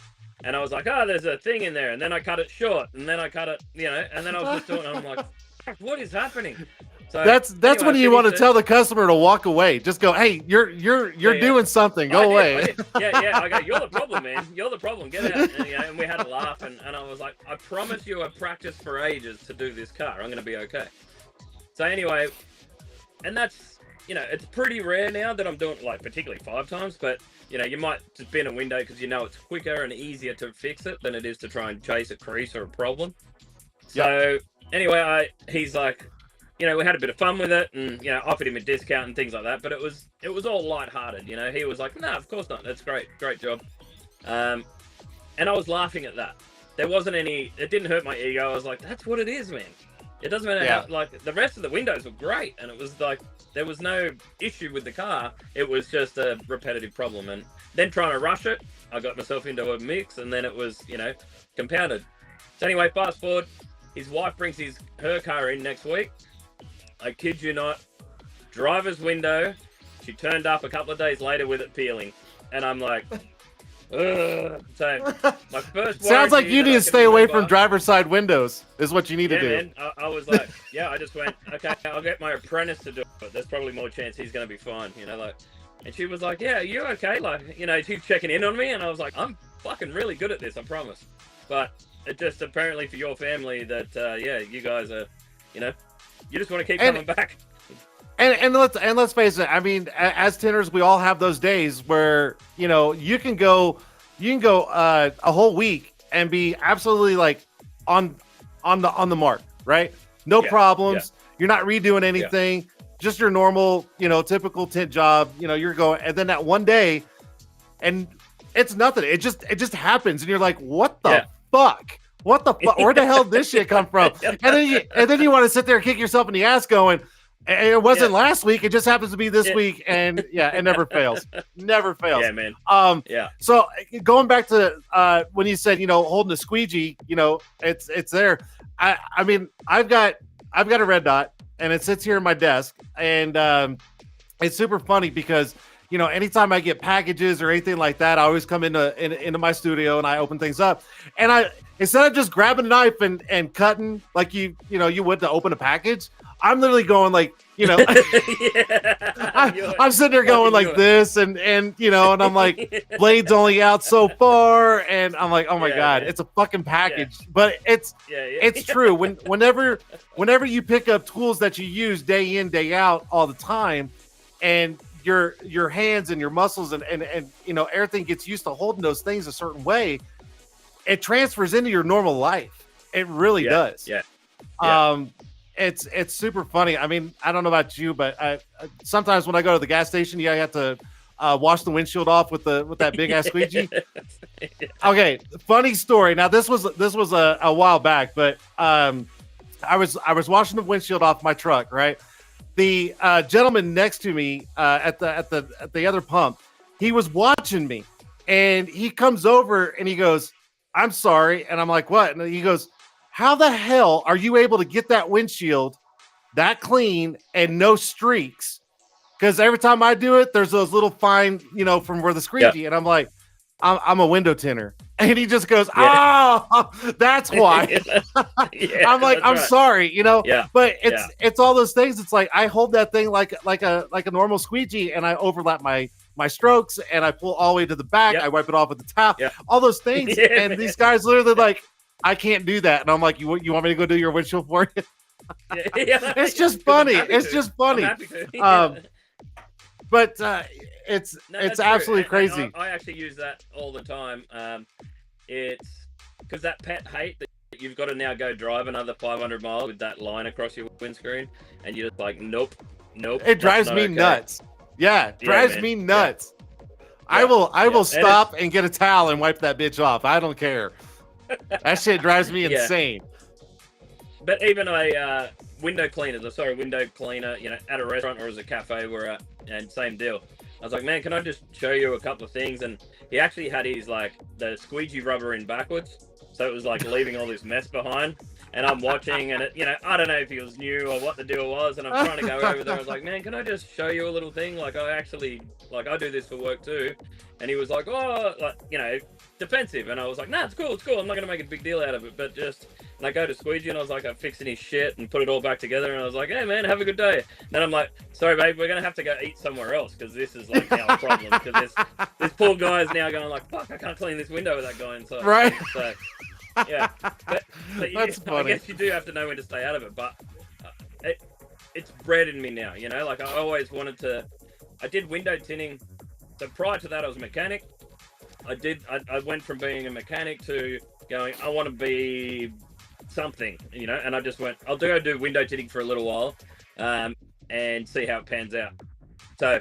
And I was like, oh, there's a thing in there. And then I cut it short, and then I cut it, and then I was just doing it. I'm like, what is happening? So that's anyway, when you want to tell the customer to walk away. Just go, hey, you're doing something. Go away. I did. Yeah. I go, you're the problem, man. You're the problem. Get out. And we had a laugh, and I was like, I promise you, I practiced for ages to do this car. I'm going to be okay. So anyway, and that's, it's pretty rare now that I'm doing, like, particularly 5 times, but you might just be in a window because it's quicker and easier to fix it than it is to try and chase a crease or a problem. So anyway, he's like, we had a bit of fun with it, and offered him a discount and things like that. But it was all lighthearted. He was like, "No, of course not. That's great job." And I was laughing at that. There wasn't any. It didn't hurt my ego. I was like, "That's what it is, man. It doesn't matter how." Like, the rest of the windows were great, and it was like there was no issue with the car. It was just a repetitive problem, and then trying to rush it, I got myself into a mix, and then it was compounded. So anyway, fast forward. His wife brings her car in next week. I kid you not, driver's window. She turned up a couple of days later with it peeling, and I'm like, ugh. So my first sounds like you need to stay away from driver's side windows. Is what you need to do. Man, I was like, I just went, okay, I'll get my apprentice to do it. There's probably more chance he's going to be fine, And she was like, yeah, you okay? Like, she's checking in on me, and I was like, I'm fucking really good at this, I promise. But it just apparently for your family that, you guys are, you just want to keep coming back. And let's face it. I mean, as Tinters, we all have those days where you can go a whole week and be absolutely like on the mark, right? No problems. Yeah. You're not redoing anything. Just your normal, typical tint job. You're going, and then that one day, and it's nothing. It just happens, and you're like, what the fuck? What the fuck? Where the hell did this shit come from? And then you want to sit there and kick yourself in the ass going, it wasn't last week. It just happens to be this week. And it never fails. Never fails. Yeah, man. So going back to when you said, holding a squeegee, it's there. I mean, I've got a red dot, and it sits here in my desk, and it's super funny because anytime I get packages or anything like that, I always come into my studio and I open things up, and instead of just grabbing a knife and cutting like you would to open a package, I'm literally going like, I'm sitting there going like this, and I'm like, blades only out so far, and I'm like, oh my God, man. It's a fucking package. But it's true. Whenever you pick up tools that you use day in, day out all the time, and your hands and your muscles and everything gets used to holding those things a certain way, it transfers into your normal life. It really does. It's super funny. I mean, I don't know about you, but sometimes when I go to the gas station, I have to wash the windshield off with that big ass squeegee. Okay, funny story. Now this was a while back, but I was washing the windshield off my truck, right? The gentleman next to me at the other pump, he was watching me, and he comes over and he goes, "I'm sorry," and I'm like, "What?" And he goes, "How the hell are you able to get that windshield that clean and no streaks? Because every time I do it, there's those little fine, from where the squeegee." And I'm like, I'm a window tinter. And he just goes, Yeah. oh, that's why. Yeah, I'm like, that's I'm right. sorry, Yeah. but it's all those things. It's like I hold that thing like a normal squeegee, and I overlap my strokes, and I pull all the way to the back. Yep. I wipe it off with the towel. Yep. All those things, Yeah, and man. these guys literally like, I can't do that, and I'm like, you want me to go do your windshield for you? Yeah. It's just 'Cause I'm funny. happy It's to. just I'm funny. happy to. But it's No, that's true. absolutely And crazy. I actually use that all the time. It's because that pet hate that you've got to now go drive another 500 miles with that line across your windscreen, and you're just like, nope. It drives me nuts. Yeah, drives man. me nuts. I Yeah. will Yeah. And stop and get a towel and wipe that bitch off. I don't care. That shit drives me Yeah. insane. But even a window cleaner, at a restaurant or as a cafe we're at, and same deal. I was like, man, can I just show you a couple of things? And he actually had his the squeegee rubber in backwards, so it was like leaving all this mess behind. And I'm watching, and I don't know if he was new or what the deal was. And I'm trying to go over there. I was like, man, can I just show you a little thing? Like I do this for work too. And he was like, oh, defensive. And I was like, nah, it's cool. I'm not gonna make a big deal out of it. But and I go to squeegee, and I was like, I'm fixing his shit and put it all back together. And I was like, hey man, have a good day. And then I'm like, sorry babe, we're gonna have to go eat somewhere else because this is like now a problem. Because this poor guy is now going like, fuck, I can't clean this window with that guy inside. Right. So yeah, but That's funny. I guess you do have to know when to stay out of it. But it's bred in me now. Like I always wanted to. I did window tinting. So prior to that, I was a mechanic. I went from being a mechanic to going, I want to be something, and I just went, I'll go do window tinting for a little while, and see how it pans out. So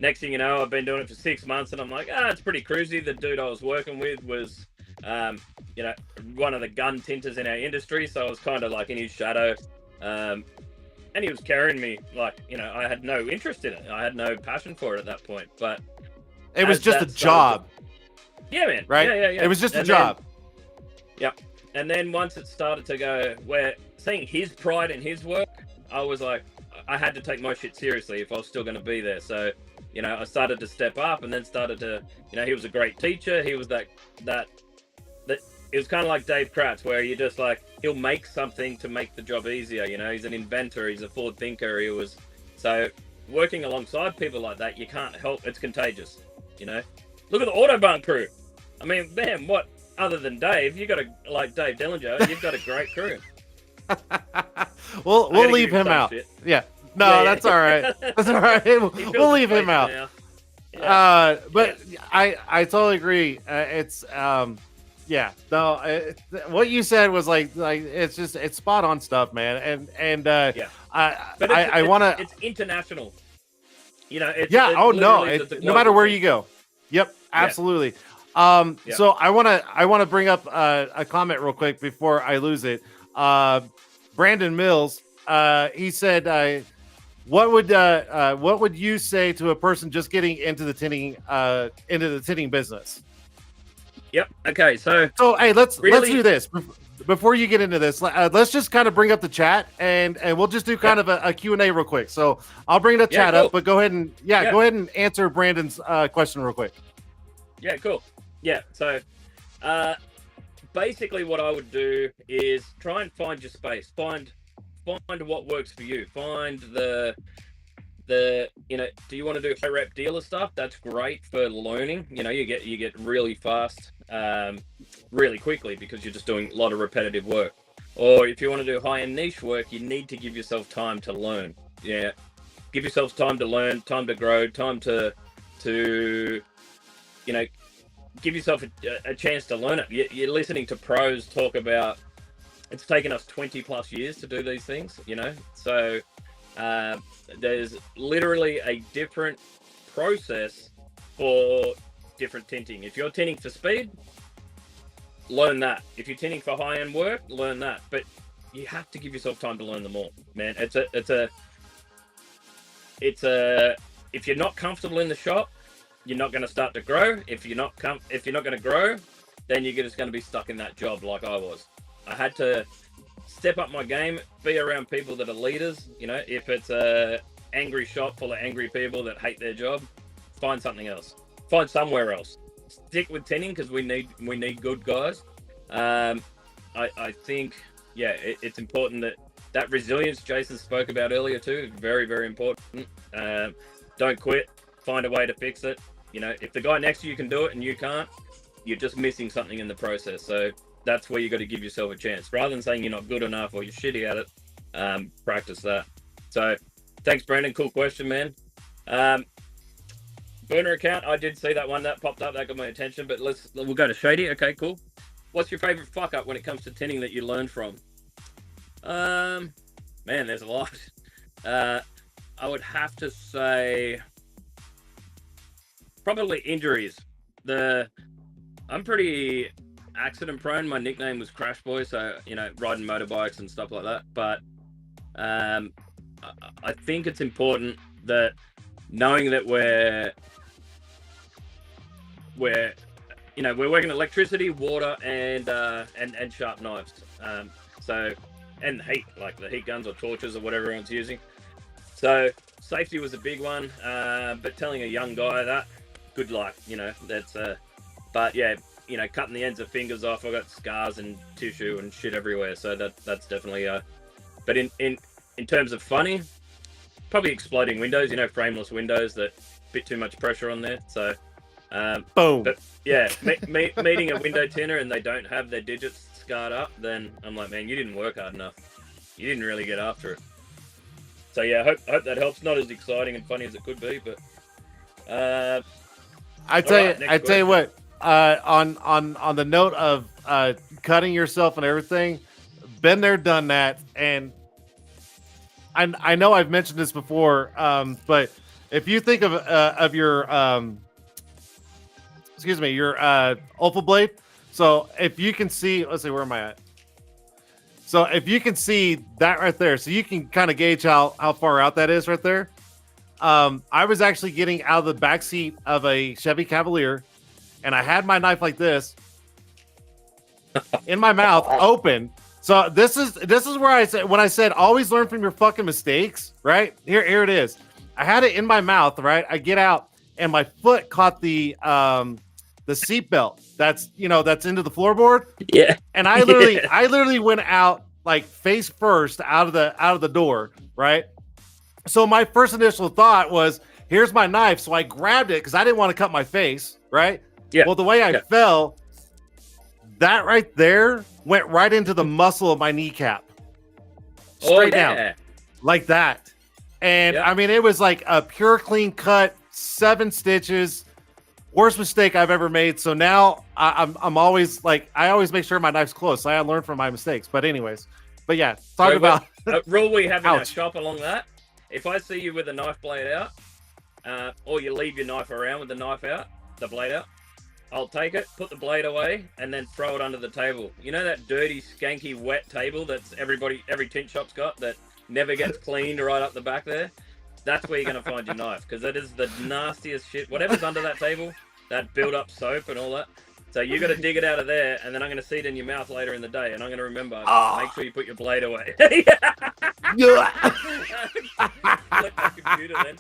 next thing you know, I've been doing it for 6 months, and I'm like, it's pretty cruisy. The dude I was working with was, one of the gun tinters in our industry, so I was kind of like in his shadow, and he was carrying me like, I had no interest in it. I had no passion for it at that point, but It was just a job. Yeah, man. Right? Yeah. It was just a job. Yep. And then once it started to go where seeing his pride in his work, I was like, I had to take my shit seriously if I was still going to be there. So, I started to step up, and then started to, he was a great teacher. He was that it was kind of like Dave Kratz, where you just like, he'll make something to make the job easier. He's an inventor. He's a forward thinker. So working alongside people like that, you can't help. It's contagious. Look at the Autobahn crew. I mean, man, what other than Dave? You got like Dave Dillinger. You've got a great crew. we'll leave him out. Shit. Yeah. No, that's all right. That's all right. We'll leave him out. Yeah. But I totally agree. It's what you said was like it's spot on stuff, man. And I want to. It's international. No matter where you go. Yep, absolutely. So I want to bring up a comment real quick before I lose it. Brandon Mills, he said, what would you say to a person just getting into the tinting business? Yep. Okay. So hey, let's do this before you get into this. Let's just kind of bring up the chat, and we'll just do kind of a Q&A real quick. So I'll bring the chat up, but go ahead and answer Brandon's question real quick. Yeah, cool. Yeah, so basically what I would do is try and find your space. Find what works for you. Find the do you want to do high rep dealer stuff? That's great for learning. You get really fast, really quickly, because you're just doing a lot of repetitive work. Or if you want to do high end niche work, you need to give yourself time to learn. Yeah, give yourself time to learn, time to grow, time to give yourself a chance to learn it. You're listening to pros talk about it's taken us 20 plus years to do these things, so there's literally a different process for different tinting. If you're tinting for speed, learn that. If you're tinting for high-end work, learn that. But you have to give yourself time to learn them all, man. If you're not comfortable in the shop, you're not going to start to grow. If you're not going to grow, then you're just going to be stuck in that job like I was. I had to step up my game, be around people that are leaders. If it's a angry shop full of angry people that hate their job, find something else. Find somewhere else stick with tinting because we need good guys. I think it's important that resilience Jason spoke about earlier too is very, very important. Don't quit. Find a way to fix it. You know, if the guy next to you can do it and you can't, you're just missing something in the process. So that's where you got to give yourself a chance rather than saying you're not good enough or you're shitty at it. Practice that. So thanks, Brandon. Cool question, man. Burner account. I did see that one that popped up. That got my attention. But we'll go to Shady. Okay, cool. What's your favorite fuck up when it comes to tinting that you learned from? Man, there's a lot. I would have to say probably injuries. I'm pretty accident prone. My nickname was Crash Boy, so you know, riding motorbikes and stuff like that. But I think it's important that knowing that we're working electricity, water, and sharp knives. And heat, like the heat guns or torches or whatever everyone's using. So safety was a big one. But telling a young guy that, good luck. You know, that's but yeah, you know, cutting the ends of fingers off. I got scars and tissue and shit everywhere. So that's definitely but in terms of funny, probably exploding windows. You know, frameless windows that bit too much pressure on there. So boom. But yeah, meeting a window tinner and they don't have their digits scarred up, then I'm like, man, you didn't work hard enough. You didn't really get after it. So yeah, hope that helps. Not as exciting and funny as it could be, but I tell you what. On the note of cutting yourself and everything, been there, done that, and I know I've mentioned this before, but if you think of your your Ulfa blade. So if you can see, let's see, where am I at? So if you can see that right there, so you can kind of gauge how far out that is right there. I was actually getting out of the back seat of a Chevy Cavalier, and I had my knife like this in my mouth, open. So this is where I said, when I said always learn from your fucking mistakes, right? Here it is. I had it in my mouth, right? I get out, and my foot caught the seat belt that's into the floorboard. Yeah. And I literally went out like face first out of the door, right? So my first initial thought was, here's my knife. So I grabbed it because I didn't want to cut my face, right? Yeah. Well, the way I fell, that right there went right into the muscle of my kneecap. Straight down. Like that. And I mean, it was like a pure clean cut, 7 stitches. Worst mistake I've ever made. So now I'm always like, I always make sure my knife's close. I learn from my mistakes. But anyways, a rule we have in our shop along that. If I see you with a knife blade out, or you leave your knife around with the knife out, the blade out, I'll take it, put the blade away, and then throw it under the table. You know that dirty, skanky, wet table that's every tint shop's got that never gets cleaned right up the back there? That's where you're going to find your knife, because that is the nastiest shit. Whatever's under that table, that build-up soap and all that. So you got to dig it out of there, and then I'm going to see it in your mouth later in the day, and I'm going to remember, make sure you put your blade away. Flip that computer then.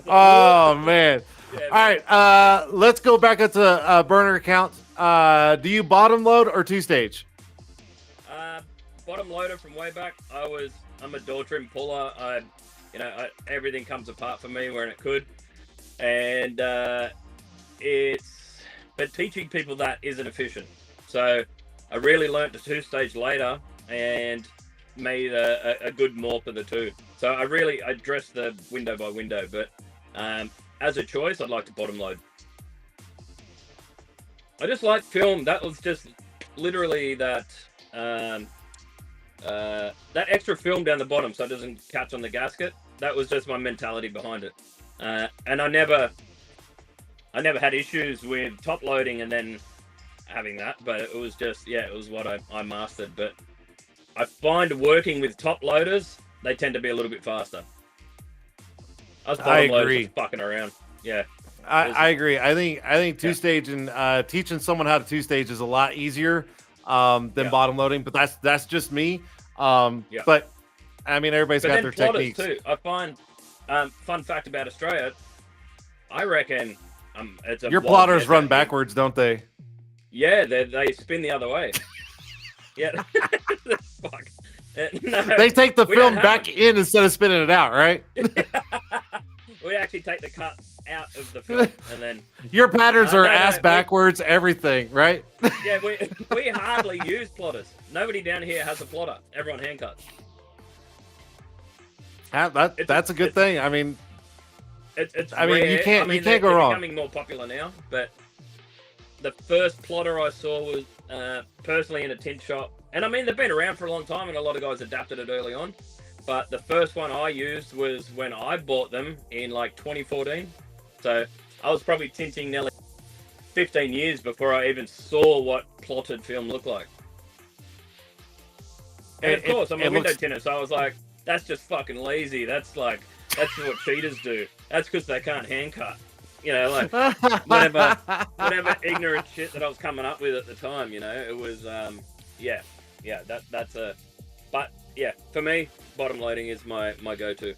Oh, man. Yeah, all right, let's go back into burner account. Do you bottom load or 2-stage? Bottom loader from way back. I'm a door trim puller. Everything comes apart for me where it could, and but teaching people that isn't efficient. So I really learned the 2-stage later and made a good morph of the two. So I dressed the window by window, but as a choice, I'd like to bottom load. I just like film. That was just literally that extra film down the bottom so it doesn't catch on the gasket. That was just my mentality behind it. And I never had issues with top loading and then having that, but it was just, it was what I mastered. But I find working with top loaders, they tend to be a little bit faster. Us bottom loaders just fucking around. Yeah. I agree. I think 2-stage and teaching someone how to 2-stage is a lot easier than bottom loading, but that's just me. But I mean, everybody's got their techniques too. I find fun fact about Australia, I reckon It's a Your wild plotters desert run here. backwards, don't they? Yeah, they spin the other way. Yeah. Fuck. No, They take the we don't film have back them. in instead of spinning it out, right? We actually take the cut out of the film and then. Your patterns are No, ass backwards, everything, right? Yeah, we hardly use plotters. Nobody down here has a plotter. Everyone hand cuts. That's a good thing. I mean, It's I mean, you rare. can't- you can't go they're wrong. becoming more popular now, but the first plotter I saw was personally in a tint shop. And I mean, they've been around for a long time and a lot of guys adapted it early on. But the first one I used was when I bought them in like 2014. So I was probably tinting nearly 15 years before I even saw what plotted film looked like. And of course, I'm a window tinter, so I was like, that's just fucking lazy. That's what cheaters do. That's because they can't hand cut. You know, like whatever ignorant shit that I was coming up with at the time. You know, it was But yeah, for me, bottom loading is my go-to.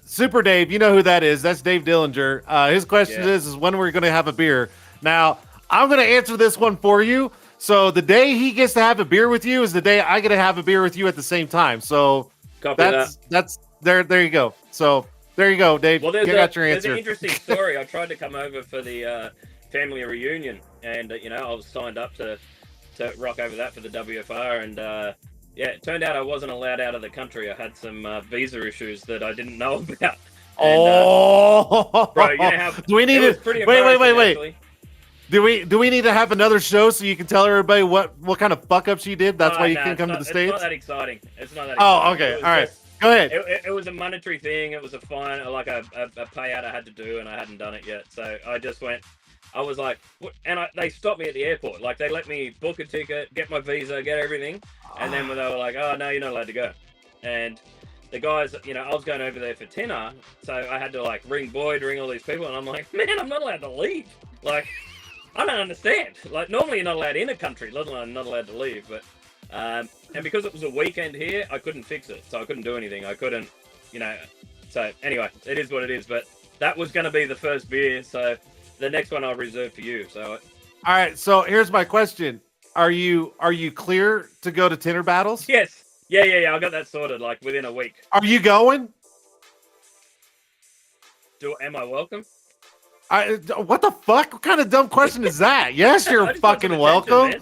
Super Dave, you know who that is? That's Dave Dillinger. His question is when we're going to have a beer. Now, I'm going to answer this one for you. So the day he gets to have a beer with you is the day I get to have a beer with you at the same time. So that's there you go. So there you go, Dave. Well, you got your there's answer. an interesting story. I tried to come over for the family reunion, and I was signed up to rock over that for the WFR, and it turned out I wasn't allowed out of the country. I had some visa issues that I didn't know about. And, bro, you know how do we need to wait? Do we need to have another show so you can tell everybody what kind of fuck up she did? That's why you can't come to the States? It's not that exciting. It's not that Oh, exciting. okay. All right. Go ahead. It was a monetary thing. It was a fine, like a payout I had to do, and I hadn't done it yet. So I just went. I was like, and they stopped me at the airport. Like, they let me book a ticket, get my visa, get everything, and then they were like, "Oh no, you're not allowed to go." And the guys, I was going over there for Tint'er, so I had to like ring Boyd, ring all these people, and I'm like, "Man, I'm not allowed to leave." Like, I don't understand. Like, normally you're not allowed in a country, let alone not allowed to leave. But and because it was a weekend here, I couldn't fix it, so I couldn't do anything. I couldn't, So anyway, it is what it is. But that was going to be the first beer, so the next one I'll reserve for you. So, all right. So here's my question: Are you clear to go to Tint'er battles? Yes. Yeah. I got that sorted like within a week. Are you going? Am I welcome? What the fuck? What kind of dumb question is that? Yes, you're fucking welcome.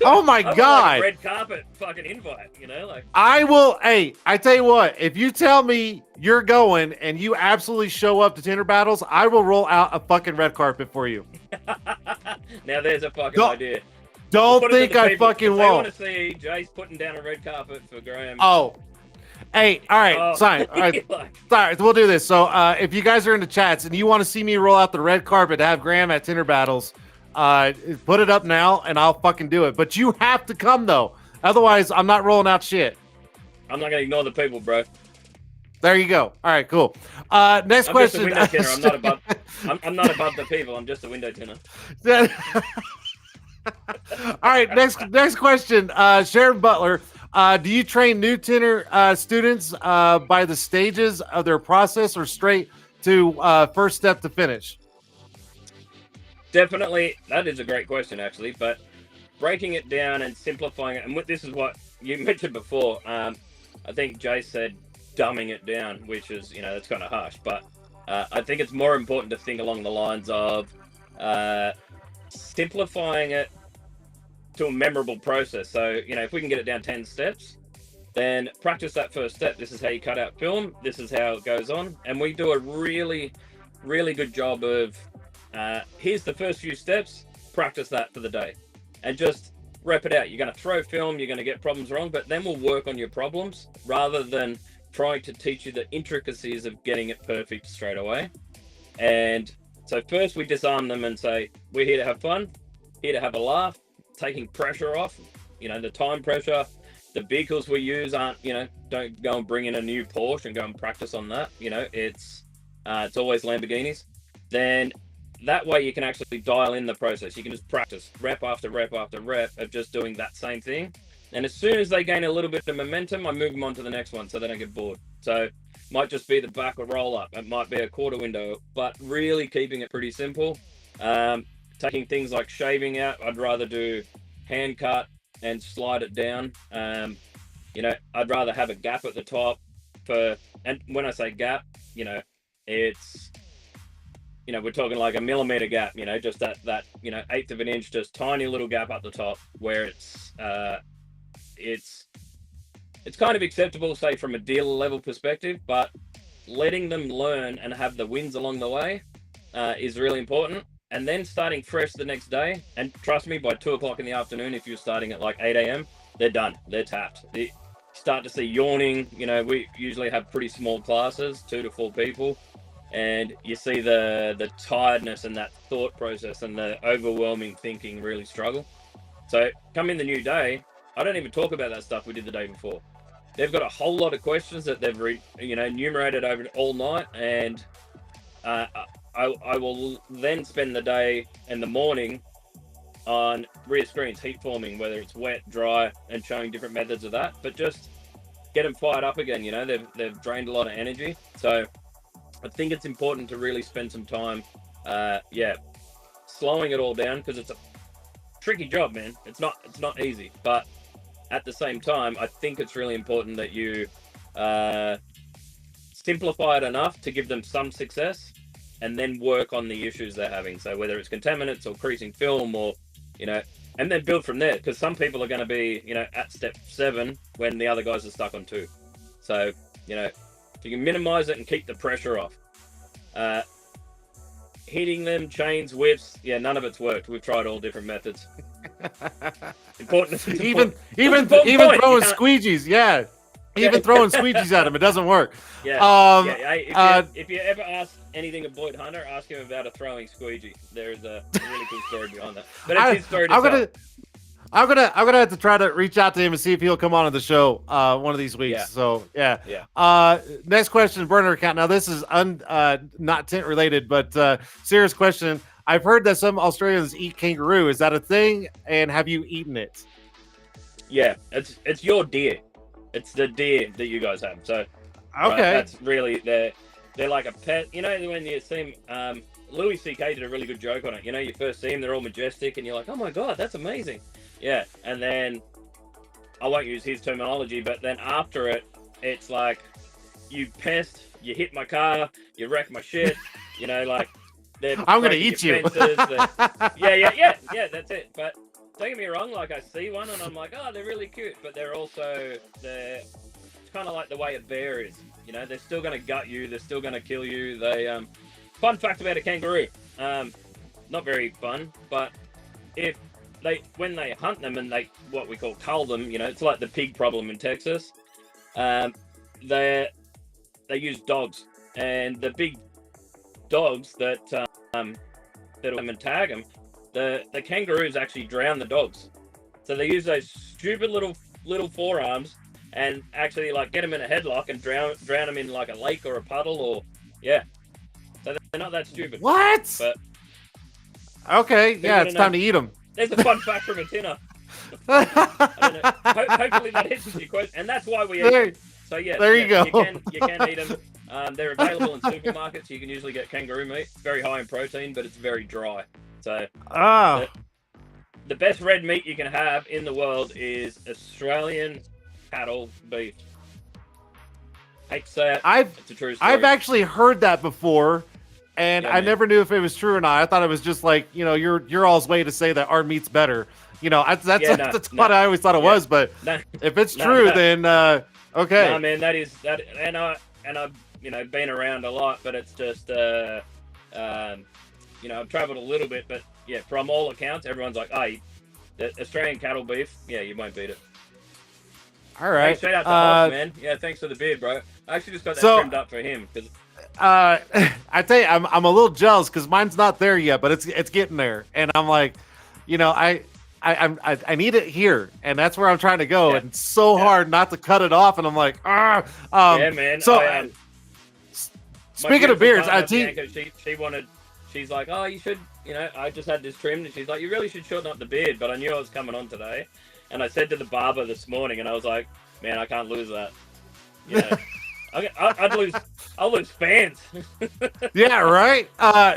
Oh my God. Like red carpet fucking invite, like. I will. Hey, I tell you what, if you tell me you're going and you absolutely show up to Tint'er battles, I will roll out a fucking red carpet for you. Now there's a fucking idea. Don't think I fucking won't. I want to see Jace putting down a red carpet for Graeme. Oh. Hey, all right, fine. All right, sorry, we'll do this. So, if you guys are in the chats and you want to see me roll out the red carpet to have Graeme at Tint'er battles, put it up now, and I'll fucking do it. But you have to come though, otherwise, I'm not rolling out shit. I'm not gonna ignore the people, bro. There you go. All right, cool. Next question. I'm just a window tinner. I'm not above. I'm not above the people. I'm just a window tinner. All right, next question. Sharon Butler. Do you train new Tint'er students by the stages of their process or straight to first step to finish? Definitely. That is a great question, actually. But breaking it down and simplifying it, and this is what you mentioned before. I think Jay said dumbing it down, which is, that's kind of harsh. But I think it's more important to think along the lines of simplifying it to a memorable process. So, if we can get it down 10 steps, then practice that first step. This is how you cut out film. This is how it goes on. And we do a really, really good job of, here's the first few steps, practice that for the day. And just rep it out. You're going to throw film, you're going to get problems wrong, but then we'll work on your problems rather than trying to teach you the intricacies of getting it perfect straight away. And so first we disarm them and say, we're here to have fun, here to have a laugh, taking pressure off, the time pressure. The vehicles we use aren't, don't go and bring in a new Porsche and go and practice on that. It's always Lamborghinis. Then that way you can actually dial in the process. You can just practice rep after rep after rep of just doing that same thing. And as soon as they gain a little bit of momentum, I move them on to the next one so they don't get bored. So might just be the backward roll up. It might be a quarter window, but really keeping it pretty simple. Taking things like shaving out, I'd rather do hand cut and slide it down. You know, I'd rather have a gap at the top and when I say gap, you know, it's, you know, we're talking like a millimeter gap, you know, just that, you know, 1/8 of an inch, just tiny little gap up the top where it's kind of acceptable, say from a dealer level perspective, but letting them learn and have the wins along the way is really important. And then starting fresh the next day, and trust me, by 2 o'clock in the afternoon, if you're starting at like 8 a.m., they're done, they're tapped. You start to see yawning. You know, we usually have pretty small classes, 2 to 4 people. And you see the tiredness and that thought process and the overwhelming thinking really struggle. So come in the new day, I don't even talk about that stuff we did the day before. They've got a whole lot of questions that they've enumerated over all night, and I will then spend the day and the morning on rear screens, heat forming, whether it's wet, dry, and showing different methods of that. But just get them fired up again. You know, they've drained a lot of energy, so I think it's important to really spend some time, slowing it all down, because it's a tricky job, man. It's not easy, but at the same time, I think it's really important that you simplify it enough to give them some success, and then work on the issues they're having. So whether it's contaminants or creasing film, or, you know, and then build from there, because some people are going to be, you know, at step 7 when the other guys are stuck on 2. So, you know, if you can minimize it and keep the pressure off. Heating them, chains, whips, none of it's worked. We've tried all different methods. Even throwing squeegees, even throwing squeegees at him, it doesn't work. If you ever ask anything of Boyd Hunter, ask him about a throwing squeegee. There's a really cool story behind that. But it's his story to tell. I'm gonna have to try to reach out to him and see if he'll come on the show one of these weeks. Yeah. So next question, burner account. Now this is not tint related, but serious question. I've heard that some Australians eat kangaroo. Is that a thing? And have you eaten it? Yeah, it's your deer. It's the deer that you guys have. So okay, that's really they're like a pet. You know, when you see them, Louis C.K. did a really good joke on it. You know, you first see them, they're all majestic, and you're like, oh my god, that's amazing. Yeah, and then I won't use his terminology, but then after it, it's like, you pest, you hit my car, you wreck my shit. You know, like, I'm gonna eat you. Yeah, that's it. But don't get me wrong, like, I see one and I'm like, oh, they're really cute, but it's kind of like the way a bear is. You know, they're still gonna gut you, they're still gonna kill you. Fun fact about a kangaroo, not very fun, but when they hunt them and they what we call cull them, you know, it's like the pig problem in Texas. They use dogs, and the big dogs that come and tag them, the kangaroos actually drown the dogs. So they use those stupid little forearms and actually like get them in a headlock and drown them in like a lake or a puddle, or So they're not that stupid. What? But okay, it's time to eat them. There's a fun fact from a tinner. Hopefully that answers your question, and that's why we eat them. So there you go. You can eat them. They're available in supermarkets. You can usually get kangaroo meat. It's very high in protein, but it's very dry. So the best red meat you can have in the world is Australian cattle beef. Hate to say it, it's a true story. I've actually heard that before. And I never knew if it was true or not. I thought it was just like, you know, your all's way to say that our meat's better. You know, that's what I always thought it was. But if it's true, then okay. No, man, that is that, and I've been around a lot, but it's just I've traveled a little bit, but from all accounts, everyone's like, the Australian cattle beef, you won't beat it. All right. Hey, shout out to Hoss, man. Yeah, thanks for the beard, bro. I actually just got that trimmed up for him because. I tell you, I'm a little jealous because mine's not there yet, but it's getting there, and I'm like, you know, I need it here, and that's where I'm trying to go, and it's so hard not to cut it off, and I'm like, man. So, speaking of beards, she's like, oh, you should, you know, I just had this trimmed, and she's like, you really should shorten up the beard, but I knew I was coming on today, and I said to the barber this morning, and I was like, man, I can't lose that, you know. I'll lose fans. Yeah, right.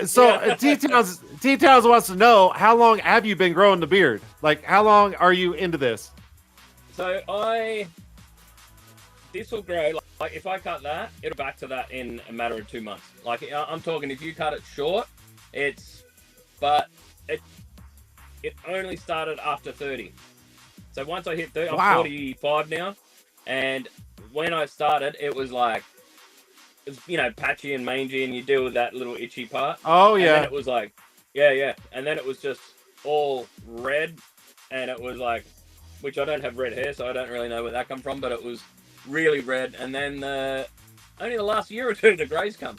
So Yeah. T-Towns wants to know, how long have you been growing the beard? Like, how long are you into this? So this will grow like if I cut that, it'll back to that in a matter of 2 months. Like I'm talking, if you cut it short, but it only started after 30. So once I hit 30, I'm Wow. 45 now, and when I started, it was like, it's patchy and mangy, and you deal with that little itchy part. Oh And then yeah. it was like, yeah, and then it was just all red, and it was like, which I don't have red hair, so I don't really know where that come from, but it was really red. And then only the last year or two, the grays come.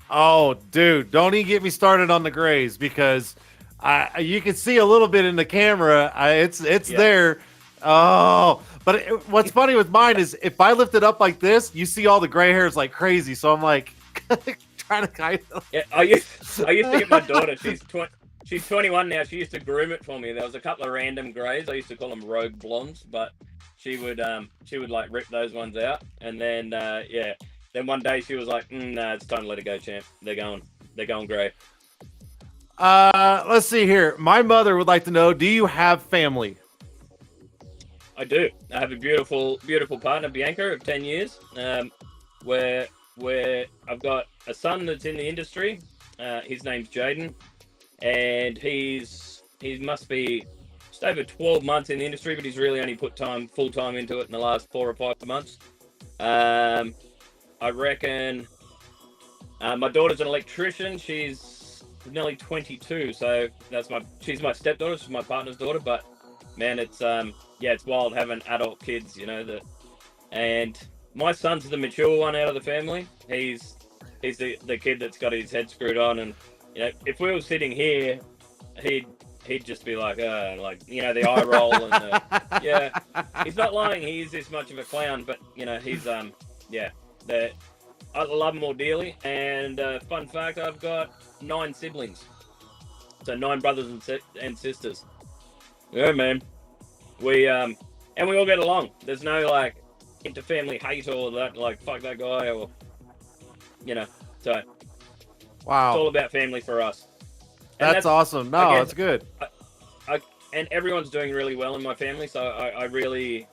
Oh, dude, don't even get me started on the grays, because you can see a little bit in the camera. It's Yeah. there. Oh, but what's funny with mine is if I lift it up like this, you see all the gray hairs like crazy. So I'm like trying to kind of. Yeah, I used to get my daughter. She's 21 now. She used to groom it for me. There was a couple of random grays. I used to call them rogue blondes, but she would like rip those ones out, and then Then one day she was like, "Nah, it's time to let it go, champ. They're going gray." Let's see here. My mother would like to know, do you have family? I do. I have a beautiful partner, Bianca, of 10 years. Where I've got a son that's in the industry. His name's Jaden, and he must be just over 12 months in the industry, but he's really only put full time into it in the last 4 or 5 months. I reckon my daughter's an electrician. She's nearly 22, so she's my stepdaughter. She's my partner's daughter. But man, it's it's wild having adult kids, and my son's the mature one out of the family. He's the kid that's got his head screwed on, and if we were sitting here, he'd just be like, the eye roll and he's not lying. He is this much of a clown, but he's I love him more dearly. And fun fact, I've got 9 siblings, so 9 brothers and sisters. Yeah, man. We and we all get along. There's no like inter-family hate or that, like fuck that guy, or So Wow, it's all about family for us. And that's awesome. No, again, that's good. And everyone's doing really well in my family, so I really,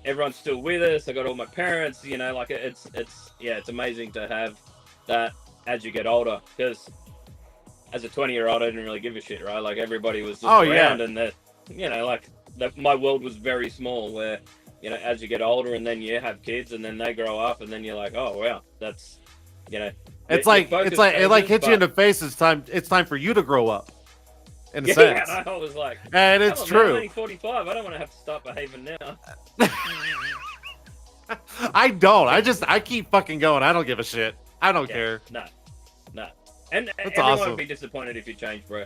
everyone's still with us. I got all my parents, it's amazing to have that as you get older, because as a 20-year-old, I didn't really give a shit, right? Like everybody was just around, and my world was very small. Where as you get older, and then you have kids, and then they grow up, and then you're like, oh wow, that's It hits you in the face. It's time for you to grow up. In a sense. Yeah, I was like, and it's true. I'm only 45. I don't want to have to start behaving now. I don't. I keep fucking going. I don't give a shit. I don't care. No. And that's everyone awesome. would be disappointed if you change, bro.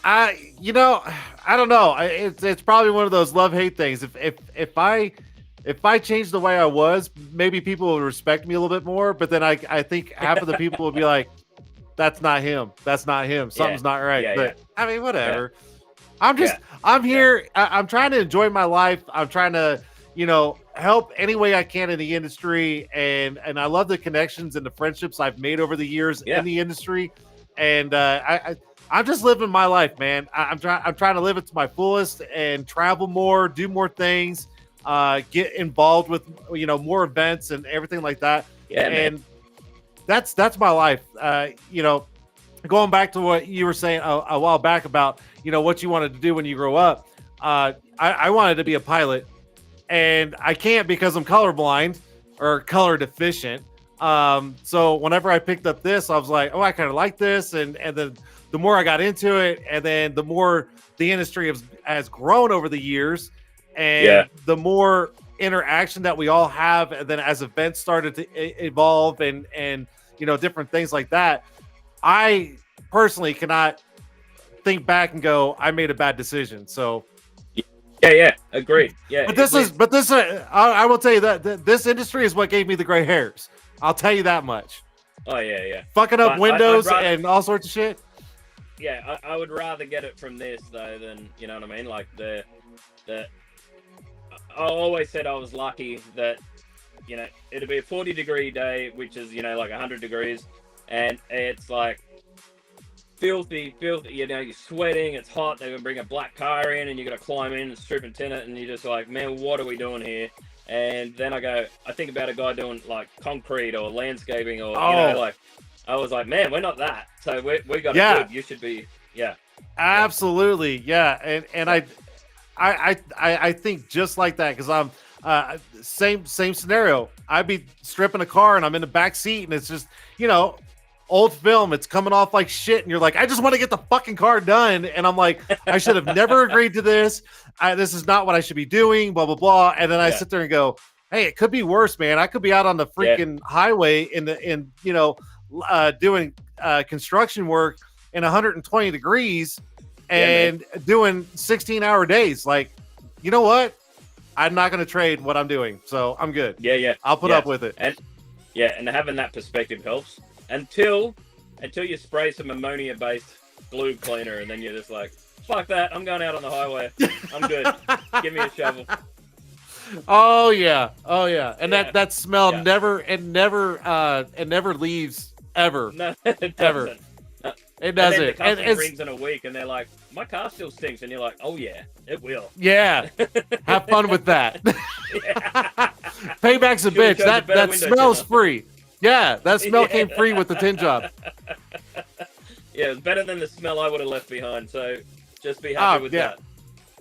I don't know. It's probably one of those love-hate things. If I changed the way I was, maybe people would respect me a little bit more. But then I think half of the people would be like, "That's not him. That's not him. Something's not right." But I mean, whatever. Yeah. I'm here. I'm trying to enjoy my life. I'm trying to, help any way I can in the industry, and I love the connections and the friendships I've made over the years in the industry. And I'm just living my life, man. I'm trying to live it to my fullest and travel more, do more things, get involved with more events and everything like that. Yeah, and man. That's my life. Going back to what you were saying a while back about what you wanted to do when you grow up. I wanted to be a pilot, and I can't because I'm colorblind or color deficient. So whenever I picked up this, I was like, oh, I kind of like this, and then the more I got into it, and then the more the industry has grown over the years, and the more interaction that we all have, and then as events started to evolve and different things like that, I personally cannot think back and go, I made a bad decision. So Agreed. Yeah, I will tell you that this industry is what gave me the gray hairs. I'll tell you that much. Oh yeah. Fucking up windows and all sorts of shit. Yeah, I would rather get it from this though than, you know what I mean? Like I always said I was lucky that it'll be a 40-degree day, which is, like 100 degrees. And it's like filthy, you're sweating, it's hot. They're going to bring a black car in and you're going to climb in and strip and tint it. And you're just like, man, what are we doing here? And then I think about a guy doing like concrete or landscaping or, I was like, man, we're not that. So we got it good. You should be, Absolutely. Yeah. And I think just like that, because I'm same scenario. I'd be stripping a car and I'm in the back seat and it's just, old film, it's coming off like shit, and you're like, I just want to get the fucking car done, and I'm like, I should have never agreed to this. This is not what I should be doing, blah blah blah. And then I sit there and go, hey, it could be worse, man. I could be out on the freaking highway doing construction work in 120 degrees and doing 16-hour days. Like, you know what? I'm not going to trade what I'm doing, so I'm good. I'll put up with it. And having that perspective helps. Until you spray some ammonia-based glue cleaner, and then you're just like, fuck that, I'm going out on the highway. I'm good. Give me a shovel. Oh yeah. And that smell never leaves ever. No, it ever. doesn't. No. It doesn't. And then the customer rings in a week, and they're like, my car still stinks, and you're like, oh yeah, it will. Yeah. Have fun with that. Payback's a bitch. That smells free. Yeah, that smell came free with the tin job. Yeah, it's better than the smell I would have left behind. So just be happy with that.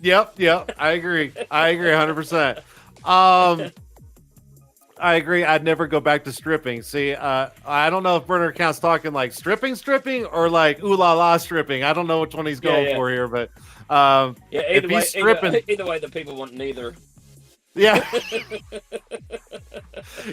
Yep. I agree 100%. I agree. I'd never go back to stripping. See, I don't know if burner account's talking like stripping, or like ooh la la stripping. I don't know which one he's going for here, but either way, either way, the people want neither. Yeah.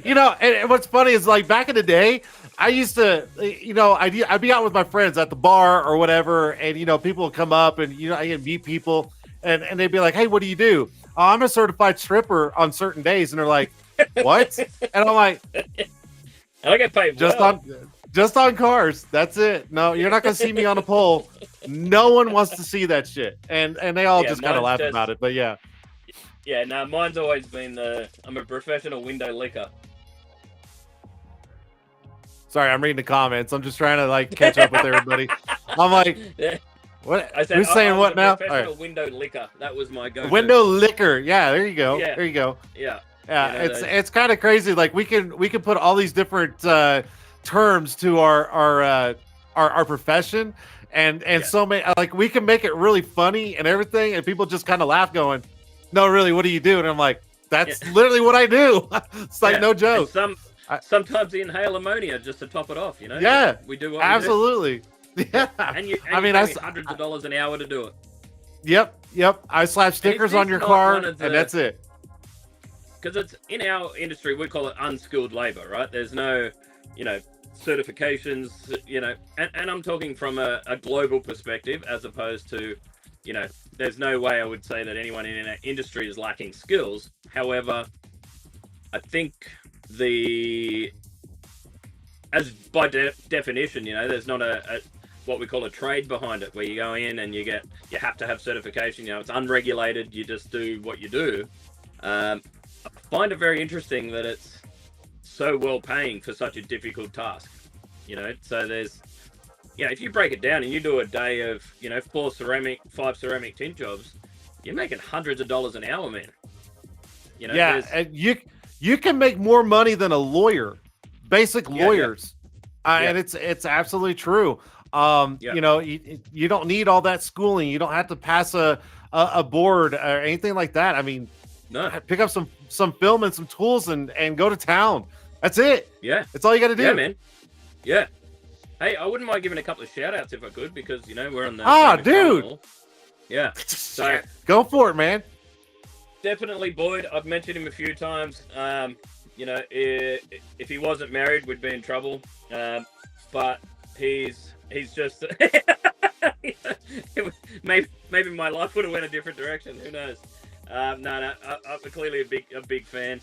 And what's funny is, like, back in the day, I used to, I'd be out with my friends at the bar or whatever, and, people would come up and, I get meet people, and they'd be like, hey, what do you do? Oh, I'm a certified stripper on certain days. And they're like, what? And I'm like, and I get paid just on cars. That's it. No, you're not going to see me on a pole. No one wants to see that shit. And they all just kind of laugh about it. But yeah. Yeah, no, mine's always been I'm a professional window licker. Sorry, I'm reading the comments. I'm just trying to like catch up with everybody. I'm like, what? I said, who's saying what now? Professional window licker. That was my go-to. Window licker. Yeah, there you go. Yeah. There you go. Yeah. Yeah, it's kind of crazy. Like we can put all these different terms to our profession, and so many, like, we can make it really funny and everything, and people just kind of laugh, going, no, really, what do you do? And I'm like, that's literally what I do. It's like, no joke. Sometimes you inhale ammonia just to top it off, Yeah, we do what absolutely. We do. Yeah. And you pay me hundreds of dollars an hour to do it. Yep. I slap stickers on your car, and that's it. Because it's in our industry, we call it unskilled labor, right? There's no, certifications, and I'm talking from a global perspective, as opposed to, there's no way I would say that anyone in our industry is lacking skills. However, I think as by definition, there's not a what we call a trade behind it, where you go in and you have to have certification. It's unregulated. You just do what you do. I find it very interesting that it's so well paying for such a difficult task. So there's, if you break it down and you do a day of, 5 ceramic tint jobs, you're making hundreds of dollars an hour, man. And you can make more money than a lawyer, basic lawyers. And it's absolutely true. You don't need all that schooling. You don't have to pass a board or anything like that. I mean, no. Pick up some film and some tools and go to town. That's it. Yeah. That's all you got to do. Yeah, man. Yeah. Hey, I wouldn't mind giving a couple of shout outs if I could, because, we're on the... dude. Channel. Yeah. So go for it, man. Definitely Boyd. I've mentioned him a few times. If he wasn't married, we'd be in trouble. But he's just... maybe my life would have went a different direction. Who knows? No, I'm clearly a big fan.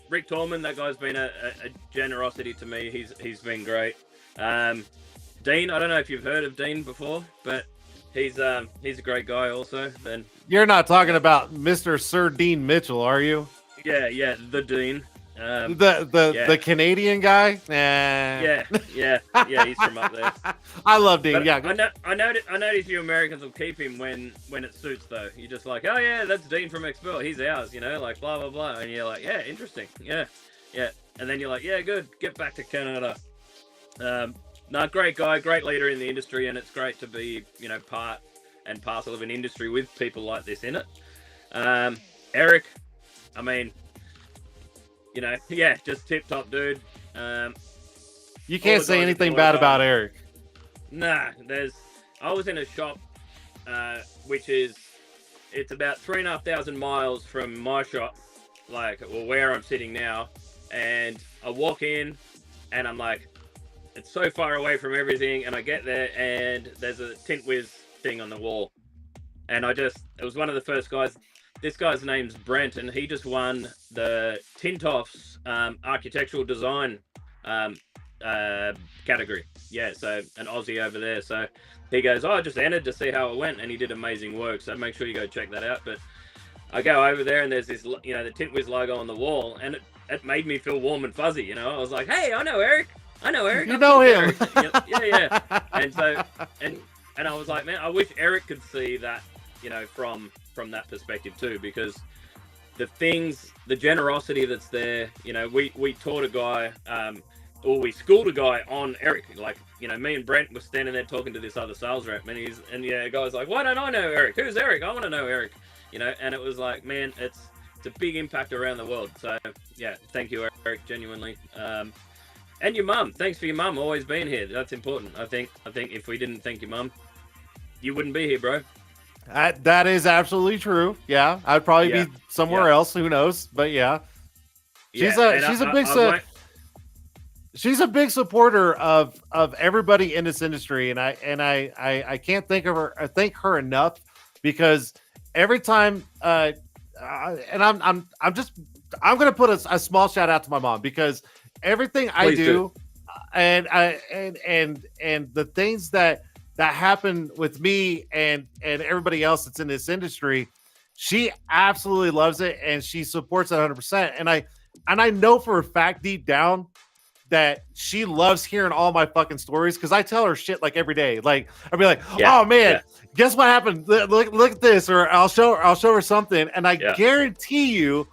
Rick Tallman, that guy's been a generosity to me. He's been great. Dean, I don't know if you've heard of Dean before, but he's a great guy also. Then you're not talking about Mr. Sir Dean Mitchell, are you? Yeah, the Dean. The Canadian guy. Nah. Yeah, he's from up there. I love Dean. But Yeah, I notice you Americans will keep him when it suits, though. You're just like, oh yeah, that's Dean from Expel. He's ours, like blah blah blah, and you're like, yeah, interesting, yeah, and then you're like, yeah, good, get back to Canada. No, great guy, great leader in the industry, and it's great to be part and parcel of an industry with people like this in it. Eric, I mean, just tip top dude. you can't say anything bad about Eric. Nah, I was in a shop, it's about 3,500 miles from my shop, where I'm sitting now, and I walk in, and I'm like, it's so far away from everything, and I get there, and there's a Tint Whiz thing on the wall, and it was one of the first guys. This guy's name's Brent, and he just won the Tintoff's architectural design category. Yeah, so an Aussie over there. So he goes, I just entered to see how it went, and he did amazing work. So make sure you go check that out. But I go over there, and there's this, the Tint Whiz logo on the wall, and it made me feel warm and fuzzy. I was like, hey, I know Eric. You know him. Yeah. And so, and I was like, man, I wish Eric could see that, from that perspective too, because the generosity that's there, we taught a guy, or we schooled a guy on Eric. Me and Brent were standing there talking to this other sales rep, and the guy's like, why don't I know Eric? Who's Eric? I want to know Eric. And it was like, man, it's a big impact around the world. So yeah, thank you, Eric, genuinely. And your mum, thanks for your mum always being here. That's important. I think if we didn't thank your mum, you wouldn't be here, bro. That is absolutely true. Yeah, I'd probably be somewhere else. Who knows? But yeah, she's a big supporter of everybody in this industry, and I can't thank her enough, because every time and I'm gonna put a small shout out to my mom, because everything I do. And the things that happen with me and everybody else that's in this industry, she absolutely loves it, and she supports it 100%. And I know for a fact deep down that she loves hearing all my fucking stories, because I tell her shit every day. I'll be like, oh man, guess what happened? Look at this, or I'll show her something, and I guarantee you,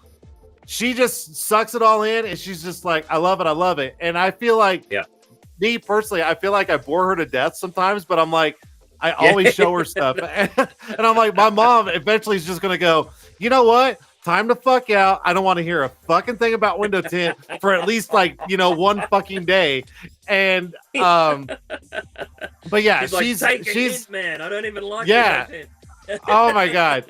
she just sucks it all in, and she's just like, I love it. And I feel like, me personally, I feel like I bore her to death sometimes, but I'm like, I always show her stuff. And I'm like, my mom eventually is just going to go, you know what? Time to fuck out. I don't want to hear a fucking thing about window tint for at least one fucking day. And, but yeah, she's hint, man. I don't even like it. Oh my God.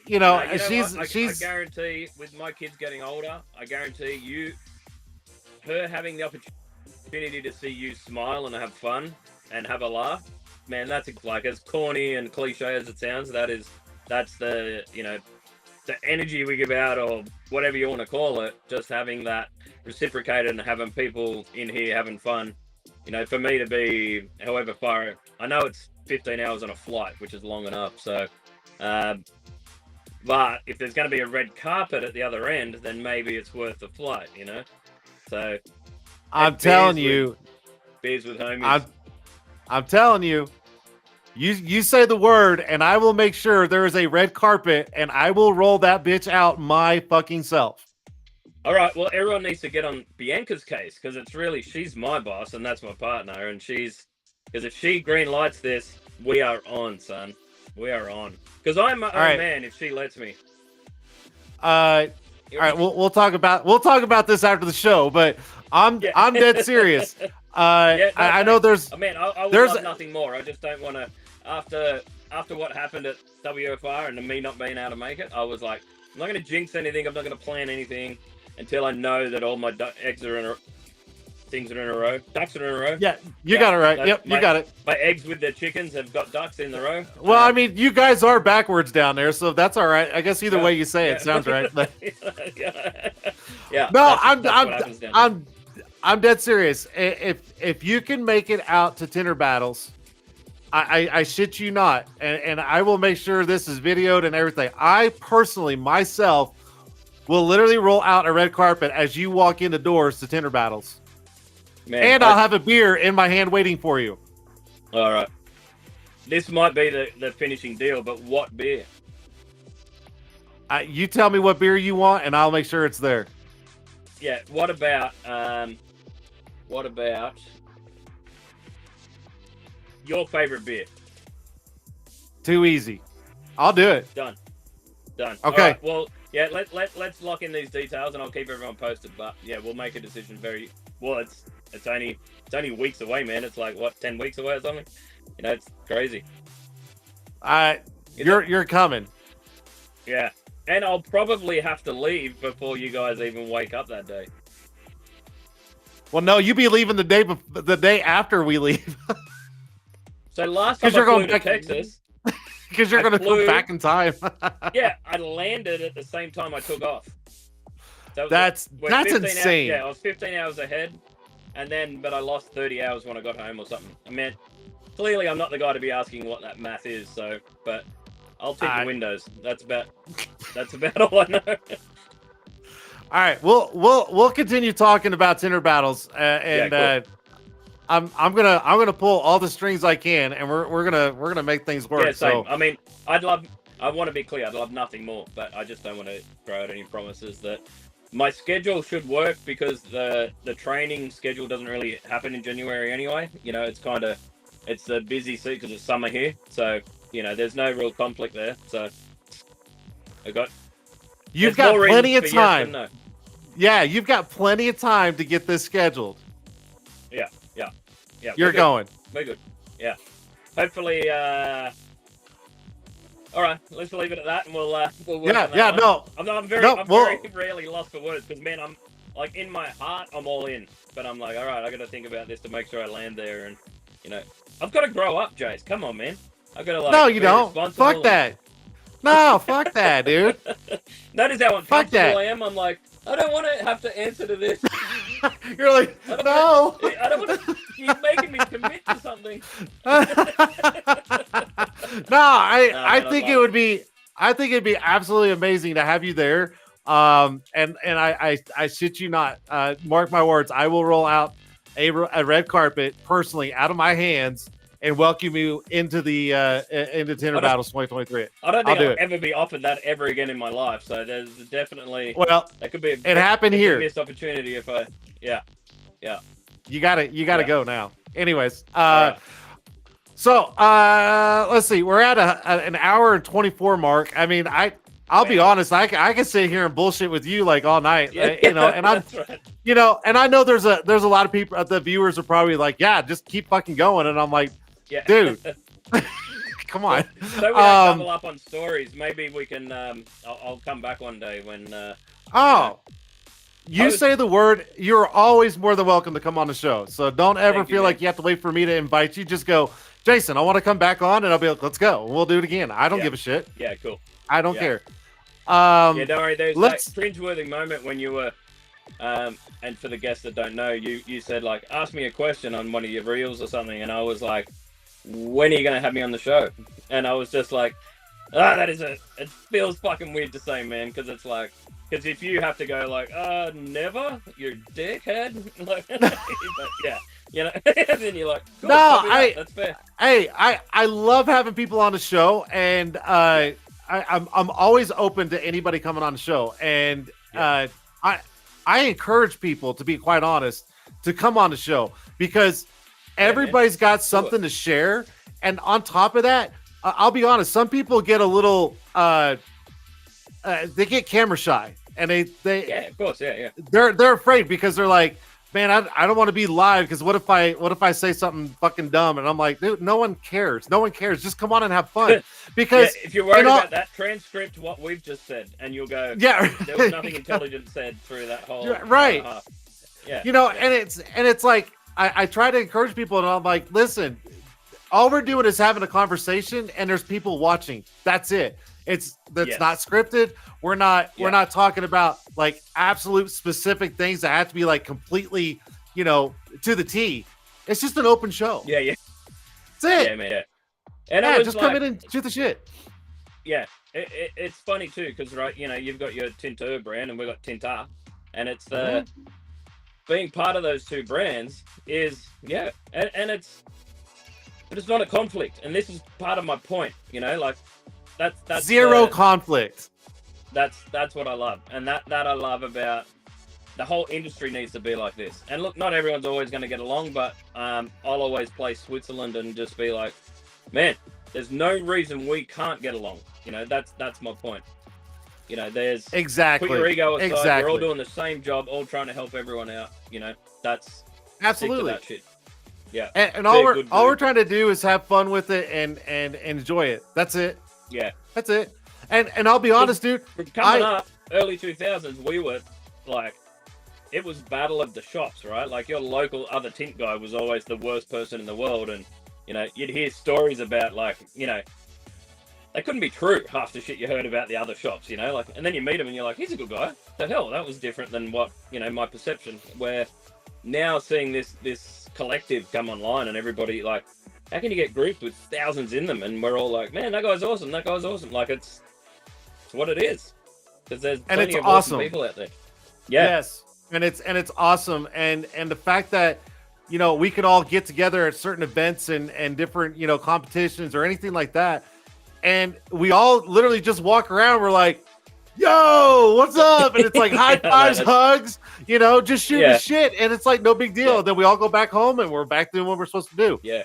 She's I guarantee, with my kids getting older, I guarantee her having the opportunity to see you smile and have fun and have a laugh, man, that's as corny and cliche as it sounds, that's the the energy we give out, or whatever you want to call it, just having that reciprocated and having people in here having fun. For me to be however far, I know it's 15 hours on a flight, which is long enough. So, but if there's going to be a red carpet at the other end, then maybe it's worth the flight, So, I'm telling you, beers with homies. I'm telling you, you say the word, and I will make sure there is a red carpet, and I will roll that bitch out my fucking self. All right, well, everyone needs to get on Bianca's case, because she's my boss, and that's my partner, and because if she green lights this, we are on, son. We are on. Because I'm my own man if she lets me. All right, we'll talk about this after the show, but I'm dead serious. I know there's. I mean, I would love nothing more. I just don't want to. After what happened at WFR and me not being able to make it, I was like, I'm not going to jinx anything. I'm not going to plan anything until I know that all my eggs are in a things are in a row. Ducks are in a row. Yeah, you got it right. Yep, you got it. My eggs with the chickens have got ducks in the row. Well, I mean, you guys are backwards down there, so that's all right. I guess either way you say it sounds right. Yeah. No, I'm dead serious. If you can make it out to Tint'er battles, I shit you not, and I will make sure this is videoed and everything. I personally myself will literally roll out a red carpet as you walk in the doors to Tint'er battles. Man, And I'll have a beer in my hand waiting for you. All right. This might be the finishing deal, but what beer? You tell me what beer you want, and I'll make sure it's there. Yeah. What about your favorite beer? Too easy. I'll do it. Done. Okay. All right, well, yeah. Let's lock in these details, and I'll keep everyone posted. But yeah, we'll make a decision very. Well, it's only weeks away, man. It's like what, 10 weeks away or something. You know, it's crazy. You're coming. Yeah, and I'll probably have to leave before you guys even wake up that day. Well, no, you be leaving the day after we leave. So last time I flew to Texas, because you're going to come back in time. Yeah, I landed at the same time I took off. So that's insane. Yeah, I was 15 hours ahead, but I lost 30 hours when I got home or something. I mean, clearly I'm not the guy to be asking what that math is. But I'll tint the windows. That's about all I know. All right, we'll continue talking about Tint'er battles, cool. I'm gonna pull all the strings I can, and we're gonna make things work. Yeah, same. So I mean, I want to be clear. I'd love nothing more, but I just don't want to throw out any promises that my schedule should work, because the training schedule doesn't really happen in January anyway. You know, it's a busy season because it's summer here, so you know there's no real conflict there. So you've got plenty of time. Yes and no. Yeah, you've got plenty of time to get this scheduled. Yeah, you're going. We're good. Yeah. Hopefully, all right, let's leave it at that, and we'll work on that one. No. I'm very rarely lost for words, because man, I'm like, in my heart, I'm all in, but I'm like, all right, I got to think about this to make sure I land there, and you know, I've got to grow up, Jace. Come on, man. I've got to No, you don't. Fuck that. No, fuck that, dude. Notice how uncomfortable I am. I'm like, I don't want to have to answer to this. You're like, no. I don't want to keep making me commit to something. I think it'd be absolutely amazing to have you there. And I shit you not. Mark my words. I will roll out a red carpet personally out of my hands and welcome you into the into Tint'er Battles 2023. I don't think I'll ever be offered that ever again in my life. So there's definitely that could be it happened here. Missed opportunity if I You gotta go now. Anyways, right. So let's see. We're at an hour and 24 mark. I mean, I'll be honest. I can sit here and bullshit with you like all night, you know. And I'm, right. You know, and I know there's a lot of people. The viewers are probably like, yeah, just keep fucking going. And I'm like, dude, come on. So we don't double up on stories. Maybe we can. I'll come back one day when. Say the word. You're always more than welcome to come on the show. So don't ever feel like you have to wait for me to invite you. Just go, Jason, I want to come back on, and I'll be like, let's go. We'll do it again. I don't give a shit. Yeah, cool. I don't care. Don't worry. There's that cringeworthy moment when you were, and for the guests that don't know, you said like, ask me a question on one of your reels or something, and I was like, when are you going to have me on the show? And I was just like, it feels fucking weird to say, man, because it's like, because if you have to go like, never, you dickhead, like, but yeah, you know, and then you're like, cool, that's fair. Hey, I love having people on the show, and I'm always open to anybody coming on the show, and I encourage people, to be quite honest, to come on the show, because everybody's got something to share, and on top of that, I'll be honest, some people get a little they get camera shy, and they of course, they're afraid, because they're like, man, I don't want to be live, because what if I say something fucking dumb? And I'm like, dude, no one cares. Just come on and have fun. Because if you're worried about that, transcript what we've just said, and you'll go, there was nothing intelligent said through that whole right. You know, yeah. and it's like, I try to encourage people, and I'm like, listen, all we're doing is having a conversation, and there's people watching. That's it. That's not scripted. We're not talking about like absolute specific things that have to be like completely, you know, to the T. It's just an open show. Yeah. That's it. Yeah, man. Yeah. And just come in and shoot the shit. Yeah. it's funny too, because right, you've got your Tint'er brand and we've got Tint'er, and it's the being part of those two brands is and it's not a conflict, and this is part of my point. Like that's zero conflict. That's what I love, and that I love about the whole industry needs to be like this. And look, not everyone's always going to get along, but I'll always play Switzerland and just be like, man, there's no reason we can't get along. That's my point. There's exactly put your ego aside. Exactly. We're all doing the same job, all trying to help everyone out. That's absolutely that shit. Yeah, and all we're trying to do is have fun with it and enjoy it. That's it. Yeah, that's it. And I'll be honest, dude. Coming up early 2000s, we were like, it was battle of the shops, right? Like your local other tint guy was always the worst person in the world, and you'd hear stories about like they couldn't be true, half the shit you heard about the other shops, like, and then you meet him and you're like, he's a good guy. The hell, that was different than what my perception. Where now seeing this collective come online and everybody like, how can you get groups with thousands in them and we're all like, man, that guy's awesome, like it's what it is, because there's plenty of awesome people out there. Yes, and it's awesome, and the fact that we could all get together at certain events and different competitions or anything like that, and we all literally just walk around. We're like, yo, what's up? And it's like high fives, hugs, just shooting shit, and it's like no big deal. Yeah. Then we all go back home and we're back doing what we're supposed to do. Yeah.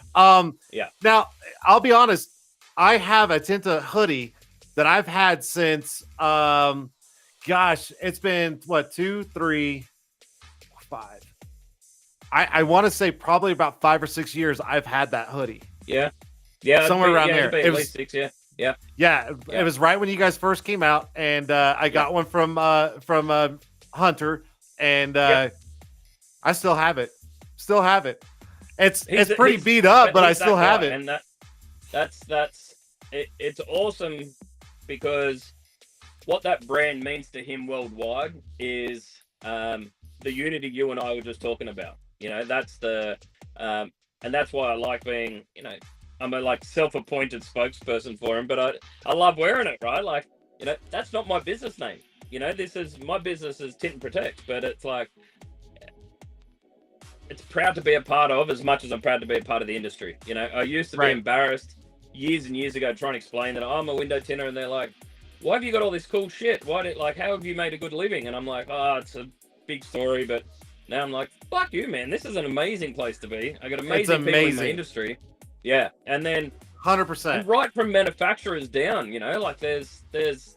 Now I'll be honest, I have a Tint'er hoodie that I've had since gosh, it's been what, 2, 3, 5. I want to say probably about 5 or 6 years I've had that hoodie. Yeah, somewhere around there. It was 6, yeah. It was right when you guys first came out, and I got one from Hunter, and I still have it. It's pretty beat up, but I still have it. And that's it. It's awesome because what that brand means to him worldwide is the unity you and I were just talking about. That's the and that's why I like being, I'm a like self-appointed spokesperson for him, but I love wearing it, right? Like, that's not my business name. This is my business is Tint Protect, but it's like, it's proud to be a part of as much as I'm proud to be a part of the industry. I used to be embarrassed years and years ago trying to explain that I'm a window tinter, and they're like, why have you got all this cool shit? How have you made a good living? And I'm like, it's a big story, but now I'm like, fuck you, man. This is an amazing place to be. I got amazing people in the industry. Yeah, and then 100%. Right from manufacturers down, like there's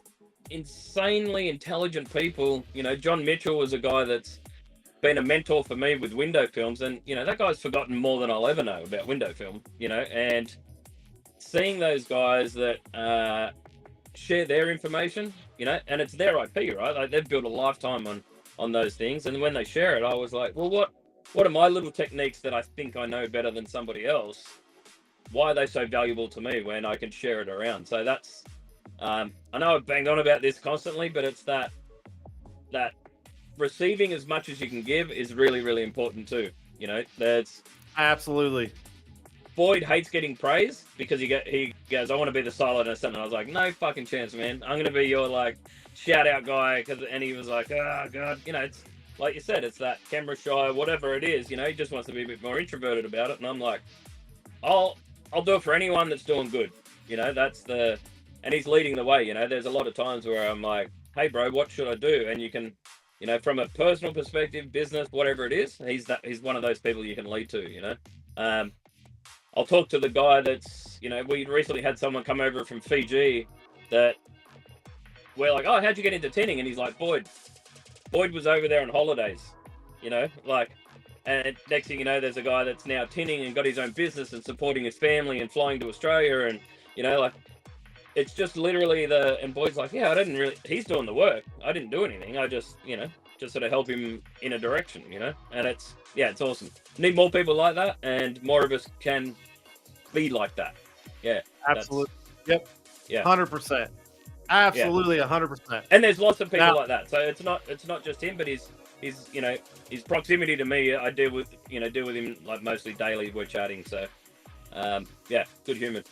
insanely intelligent people. John Mitchell was a guy that's been a mentor for me with window films, and that guy's forgotten more than I'll ever know about window film. And seeing those guys that share their information, and it's their IP, right? Like they've built a lifetime on those things, and when they share it, I was like, well, what are my little techniques that I think I know better than somebody else? Why are they so valuable to me when I can share it around? So that's I know I've banged on about this constantly, but it's that receiving as much as you can give is really, really important too. That's absolutely. Boyd hates getting praise because he goes, I want to be the silent assistant. And I was like, no fucking chance, man. I'm gonna be your like shout out guy, and he was like, oh god, it's like you said, it's that camera shy, whatever it is. He just wants to be a bit more introverted about it, and I'm like, I'll do it for anyone that's doing good. That's and he's leading the way. There's a lot of times where I'm like, hey bro, what should I do? And you can, from a personal perspective, business, whatever it is, he's one of those people you can lead to. I'll talk to the guy that's, we recently had someone come over from Fiji that we're like, oh, how'd you get into tinting? And he's like, Boyd was over there on holidays, and next thing you know, there's a guy that's now tinting and got his own business and supporting his family and flying to Australia. And, it's just literally and Boyd's like, yeah, he's doing the work. I didn't do anything. I just, just sort of help him in a direction, and it's awesome. Need more people like that, and more of us can be like that. Yeah, absolutely. Yep. Yeah, 100%. Absolutely, 100%. And there's lots of people like that. So it's not just him, but his proximity to me, I deal with him like mostly daily. We're chatting, so good human.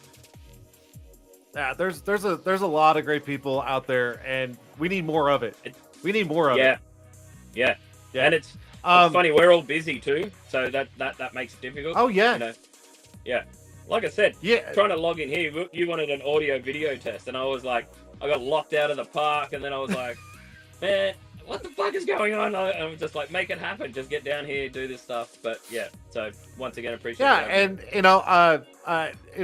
Yeah, there's a lot of great people out there, and we need more of it. We need more of it. Yeah. Yeah. And it's funny, we're all busy too, so that makes it difficult. Oh yeah. You know? Yeah. Like I said, Yeah. trying to log in here, you wanted an audio video test, and I was like, I got locked out of the park, and then I was like, man, what the fuck is going on? I'm just like, make it happen. Just get down here, do this stuff. But yeah, so once again, appreciate it. Yeah, and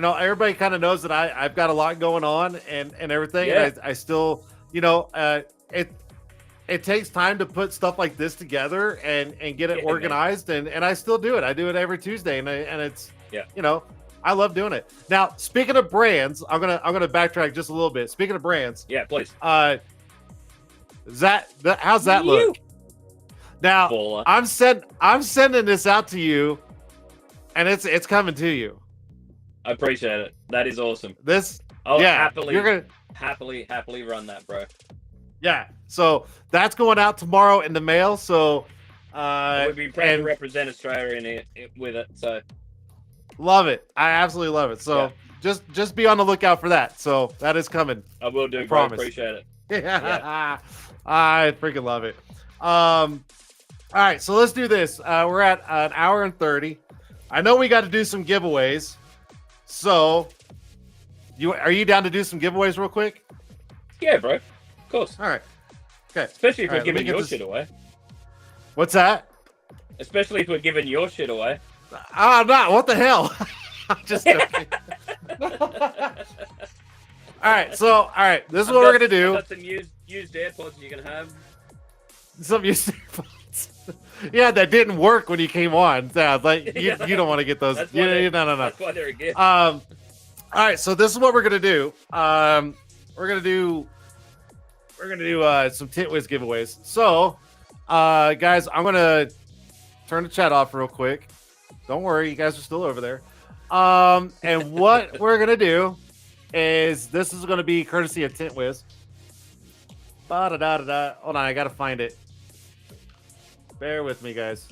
everybody kind of knows that I've got a lot going on and everything. Yeah. And I still, it takes time to put stuff like this together and get it organized, and I still do it. I do it every Tuesday, and it's I love doing it. Now, speaking of brands, I'm gonna backtrack just a little bit. Speaking of brands, yeah, please. How's that look? Now, Baller. I'm sending this out to you, and it's coming to you. I appreciate it. That is awesome. I'll happily run that, bro. Yeah. So that's going out tomorrow in the mail. So we'd be proud to represent Australia in it with it. So love it. I absolutely love it. So just be on the lookout for that. So that is coming. I will do. I promise. Appreciate it. Yeah. I freaking love it. All right, so let's do this. We're at an hour and 30. I know we got to do some giveaways. So are you down to do some giveaways real quick? Yeah, bro. Of course. All right. Okay. Especially if we're giving your shit away. What's that? Especially if we're giving your shit away. No, what the hell? I'm just joking. All right, this is what we're gonna do. Got some used AirPods you can have. Some used AirPods. Yeah, that didn't work when you came on. Yeah, like you don't want to get those. No. That's why they're a gift. All right, so this is what we're gonna do. We're gonna do some Tint Whiz giveaways. So, guys, I'm gonna turn the chat off real quick. Don't worry, you guys are still over there. And what we're gonna do is this is gonna be courtesy of Tint Whiz. Hold on, I gotta find it. Bear with me, guys.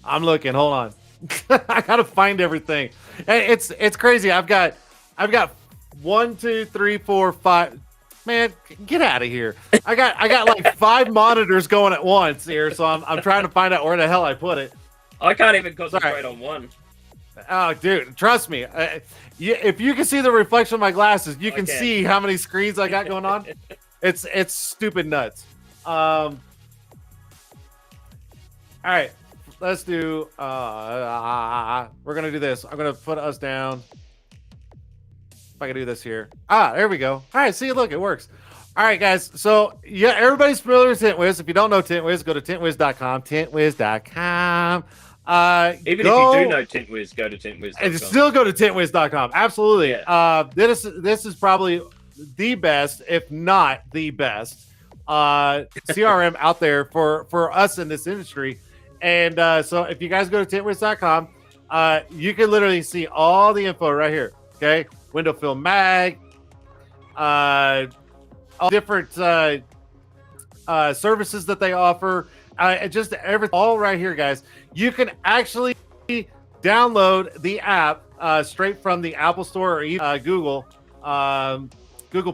I'm looking. Hold on. I gotta find everything. It's crazy. I've got 1, 2, 3, 4, 5. Man, get out of here. I got like 5 monitors going at once here, so I'm trying to find out where the hell I put it. I can't even concentrate on one. Oh, dude, trust me. If you can see the reflection of my glasses, you can see how many screens I got going on. It's stupid nuts. All right, let's do. We're gonna do this. I'm gonna put us down. If I can do this here. There we go. All right, see, look, it works. All right, guys. So, yeah, everybody's familiar with Tint Whiz. If you don't know Tint Whiz, go to tintwiz.com. Tintwiz.com. Even if you do know Tint Whiz, go to tintwiz.com. And still go to tintwiz.com. Absolutely. Yeah. This is probably the best, if not the best, CRM out there for us in this industry. And so if you guys go to tintwiz.com, you can literally see all the info right here. Okay. Window film mag, all different services that they offer, and just everything all right here, guys. You can actually download the app straight from the Apple Store or even Google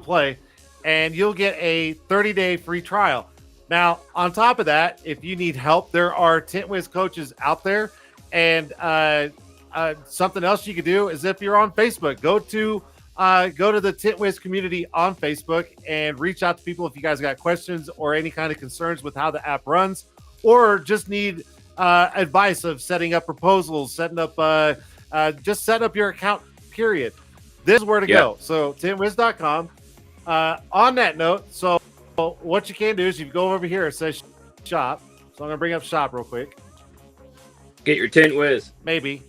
Play, and you'll get a 30-day free trial. Now, on top of that, if you need help, there are Tint Whiz coaches out there, and something else you could do is if you're on Facebook, go to the Tint Whiz community on Facebook and reach out to people if you guys got questions or any kind of concerns with how the app runs, or just need advice of setting up proposals, setting up just set up your account, period. This is where to go. So tintwiz.com. On that note, so what you can do is you go over here, it says shop. So I'm gonna bring up shop real quick. Get your Tint Whiz. Maybe.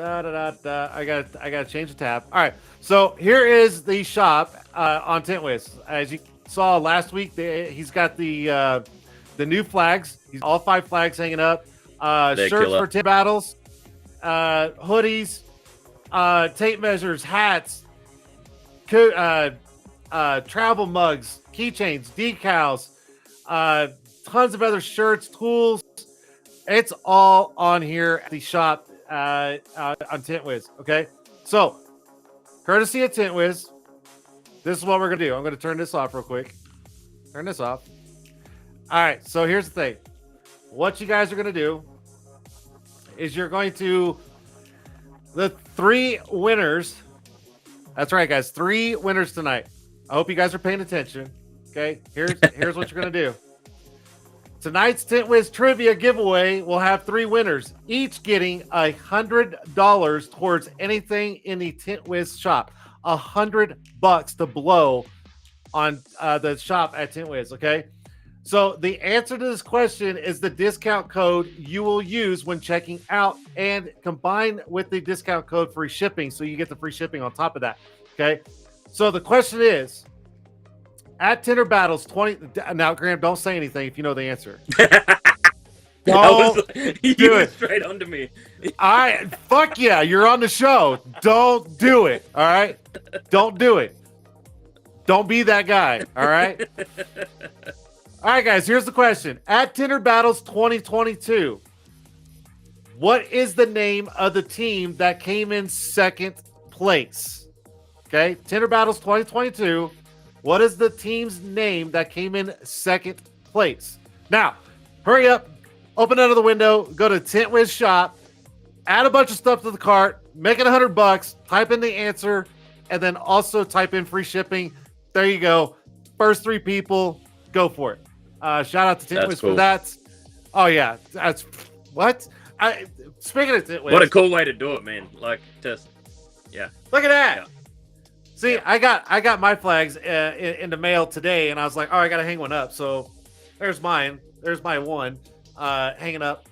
I gotta change the tab. All right, so here is the shop on Tint Whiz. As you saw last week, he's got the new flags. He's all 5 flags hanging up. Shirts for tint battles, hoodies, tape measures, hats, travel mugs, keychains, decals, tons of other shirts, tools. It's all on here at the shop on TintWiz. Okay, so courtesy of TintWiz, this is what we're gonna do. I'm gonna turn this off real quick. Turn this off. All right, so here's the thing. What you guys are gonna do is you're going to the 3 winners. That's right, guys. 3 winners tonight. I hope you guys are paying attention. Okay, here's what you're gonna do. Tonight's TintWiz trivia giveaway will have 3 winners, each getting $100 towards anything in the TintWiz shop. $100 to blow on the shop at TintWiz. Okay, so the answer to this question is the discount code you will use when checking out, and combine with the discount code free shipping, so you get the free shipping on top of that. Okay, so the question is, at Tint'er Battles 20. Now, Graeme, don't say anything if you know the answer. You do were it. straight onto me. Fuck yeah, you're on the show. Don't do it. All right, don't do it. Don't be that guy. All right. All right, guys. Here's the question: at Tint'er Battles 2022, what is the name of the team that came in second place? Okay, Tint'er Battles 2022. What is the team's name that came in second place? Now, hurry up, open another window, go to TintWiz shop, add a bunch of stuff to the cart, make it $100, type in the answer, and then also type in free shipping. There you go. First 3 people, go for it. Shout out to TintWiz for that. Oh yeah, that's what. Speaking of TintWiz, What a cool way to do it, man. Like, just yeah. Look at that. Yeah. See, I got my flags in the mail today, and I was like, oh, I gotta hang one up. So there's mine. There's my one hanging up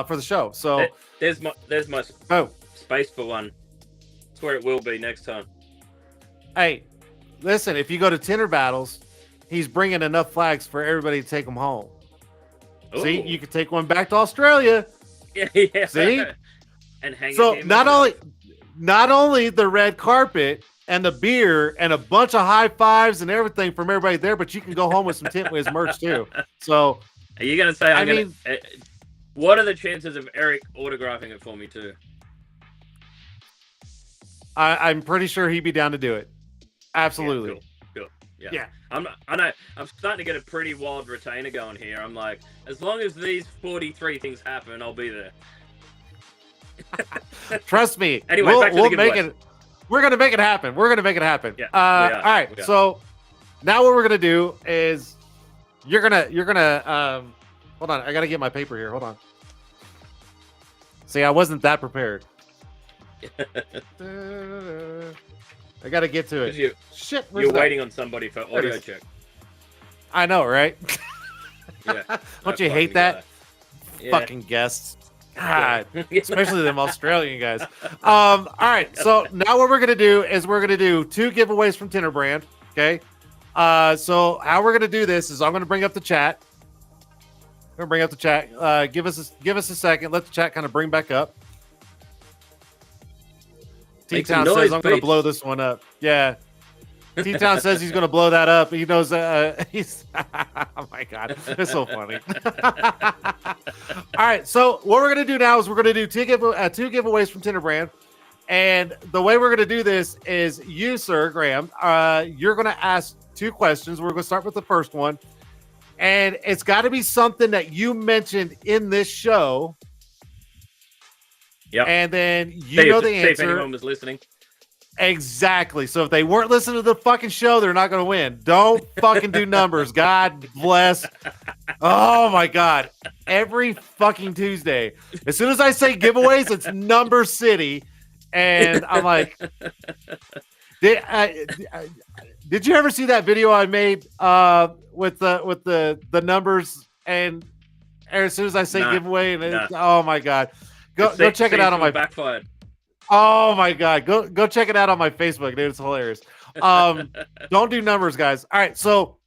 for the show. So there's my space for one. That's where it will be next time. Hey, listen, if you go to Tint'er Battles, he's bringing enough flags for everybody to take them home. Ooh. See, you can take one back to Australia. Yeah. See, and hang. So not only the red carpet and the beer and a bunch of high fives and everything from everybody there, but you can go home with some TintWiz merch too. So, are you gonna say? What are the chances of Eric autographing it for me too? I'm pretty sure he'd be down to do it. Absolutely. Yeah, cool. Yeah. I know. I'm starting to get a pretty wild retainer going here. I'm like, as long as these 43 things happen, I'll be there. Trust me. Anyway, back to the make it. We're gonna make it happen. Yeah. All right. So now what we're gonna do is you're gonna hold on. I gotta get my paper here. Hold on. See, I wasn't that prepared. I gotta get to it. You're waiting on somebody for audio check. I know, right? Yeah. Don't you hate that? Fucking guests. God, especially them Australian guys. All right, so now what we're gonna do is we're gonna do 2 giveaways from Tint'er brand. Okay. So how we're gonna do this is I'm gonna bring up the chat. Give us a second. Let the chat kind of bring back up. T-Town says I'm gonna blow this one up. Yeah. T-Town says he's gonna blow that up. He knows he's oh my god, it's so funny. All right, so what we're gonna do now is we're gonna do 2 giveaways from Tint'er brand, and the way we're gonna do this is you, sir, Graeme, you're gonna ask 2 questions. We're gonna start with the first one, and it's got to be something that you mentioned in this show. Yeah, and then you know the answer. If anyone was listening. Exactly. So if they weren't listening to the fucking show, they're not going to win. Don't fucking do numbers. God bless. Oh my God. Every fucking Tuesday, as soon as I say giveaways, it's Number City. And I'm like, did you ever see that video I made with the numbers? And as soon as I say giveaway, and oh my God, go check it out on my backfired. Oh my God. Go check it out on my Facebook, dude. It's hilarious. Don't do numbers, guys. All right. So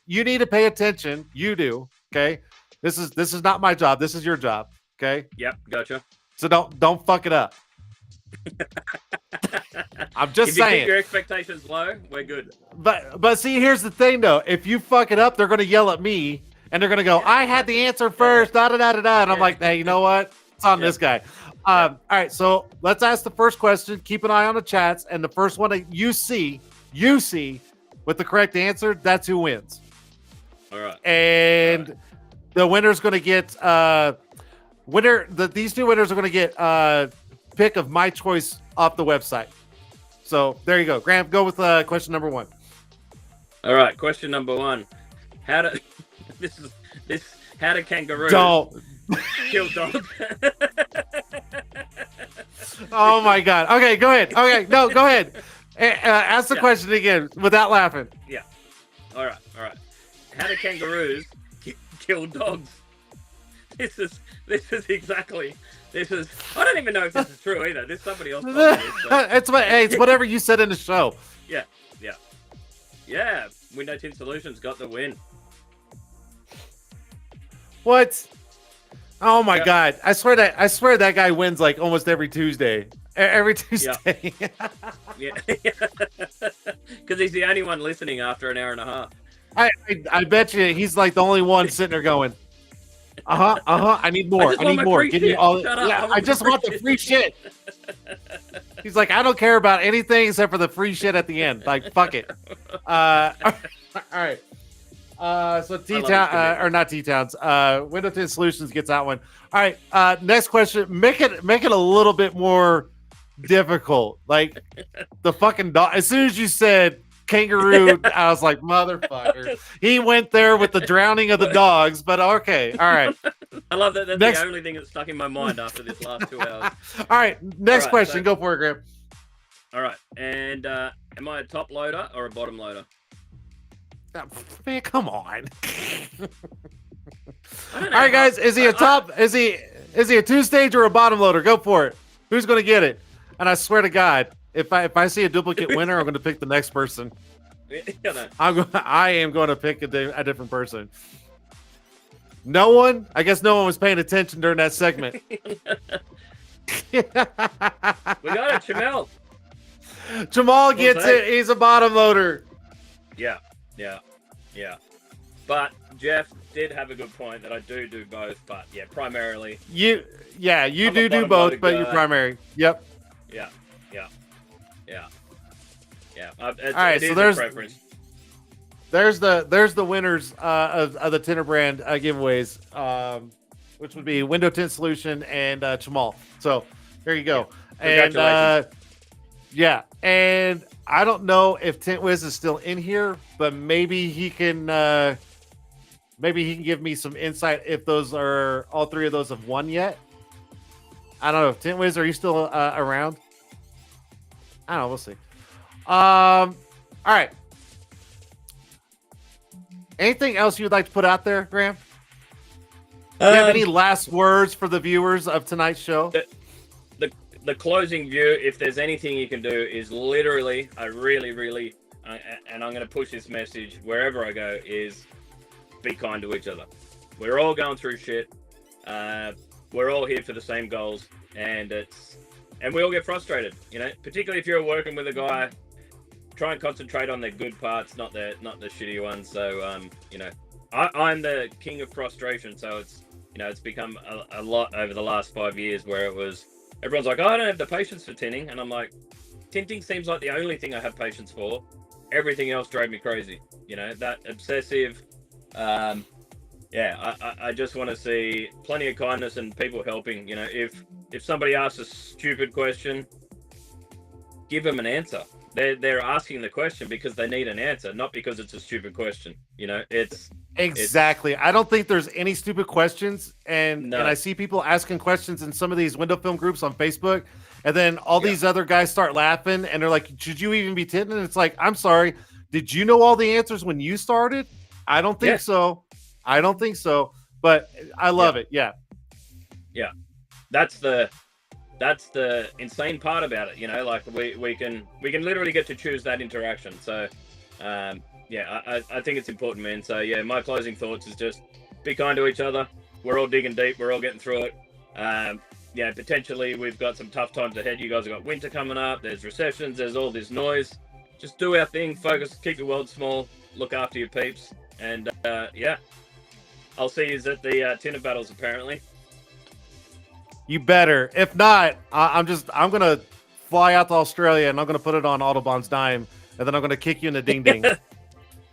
you need to pay attention. You do. Okay. This is not my job. This is your job. Okay. Yep. Gotcha. So don't fuck it up. I'm just if you saying. keep your expectations low, we're good. But see, here's the thing though. If you fuck it up, they're gonna yell at me and they're gonna go, "I had the answer first." Da da da da da. And I'm like, "Hey, you know what? It's on this guy." All right. So let's ask the first question. Keep an eye on the chats, and the first one that you see with the correct answer, that's who wins. All right. And the winner's gonna get these two winners are gonna get pick of my choice off the website. So there you go. Graeme, go with question number 1. All right, question number 1. How do how do kangaroos kill dogs? Oh my god. Okay, go ahead. Okay, no, go ahead. Ask the question again without laughing. Yeah. All right. How do kangaroos kill dogs? This is exactly. I don't even know if this is true either. There's somebody else. It's whatever you said in the show. Yeah. Window Tint Solutions got the win. What? Oh my god! I swear that guy wins like almost every Tuesday. Every Tuesday. Yeah. Because he's the only one listening after an hour and a half. I bet you he's like the only one sitting there going, I need more. I need more. Give me all. Yeah, I just want the free shit. He's like, I don't care about anything except for the free shit at the end. Like, fuck it. All right. So T-Town, or not T-Towns, Window Tint Solutions gets that one. All right. Next question. Make it a little bit more difficult. Like the fucking dog. As soon as you said kangaroo, I was like, motherfucker. He went there with the drowning of the dogs, but okay. All right. I love that. That's the only thing that stuck in my mind after this last 2 hours. All right. Next question. Go for it, Graeme. All right. And am I a top loader or a bottom loader? Man, come on. All right, guys. Is he a top? Is he a 2-stage or a bottom loader? Go for it. Who's going to get it? And I swear to God, if I see a duplicate winner, I'm going to pick the next person. I am going to pick a different person. No one? I guess no one was paying attention during that segment. We got it, Jamel. Jamal gets it. He's a bottom loader. Yeah. But Jeff did have a good point that I do both, but yeah, primarily. You do both, but you're primary. Yep. Yeah. All right, so there's the winners of the Tint'er brand giveaways, which would be Window Tint Solution and Jamal. So there you go. Congratulations. And I don't know if Tint Wiz is still in here, but maybe he can give me some insight if those are all 3 of those have won yet. I don't know. Tint Wiz, are you still around? I don't know. We'll see. All right. Anything else you'd like to put out there, Graeme? Do you have any last words for the viewers of tonight's show? The closing view, if there's anything you can do, is literally, I really, and I'm going to push this message wherever I go, is be kind to each other. We're all going through shit. We're all here for the same goals, and we all get frustrated, particularly if you're working with a guy. Try and concentrate on the good parts, not the shitty ones. So, I'm the king of frustration. So it's become a lot over the last 5 years where it was, everyone's like, oh, I don't have the patience for tinting. And I'm like, tinting seems like the only thing I have patience for. Everything else drove me crazy. That obsessive. I just want to see plenty of kindness and people helping. If somebody asks a stupid question, give them an answer. They're asking the question because they need an answer, not because it's a stupid question. Exactly. I don't think there's any stupid questions, and I see people asking questions in some of these window film groups on Facebook, and then all these other guys start laughing, and they're like, "Should you even be tinting?" And it's like, I'm sorry, did you know all the answers when you started? I don't think so. But I love it. Yeah. That's the insane part about it, like we can literally get to choose that interaction. So I think it's important, man. So my closing thoughts is just be kind to each other. We're all digging deep, we're all getting through it. yeah, potentially we've got some tough times ahead. You guys have got winter coming up. There's recessions. There's all this noise. Just do our thing. Focus. Keep your world small. Look after your peeps. And yeah, I'll see you at the Tint'er battles. Apparently, You better. If not, I'm gonna fly out to Australia and I'm gonna put it on Audubon's dime, and then I'm gonna kick you in the ding ding.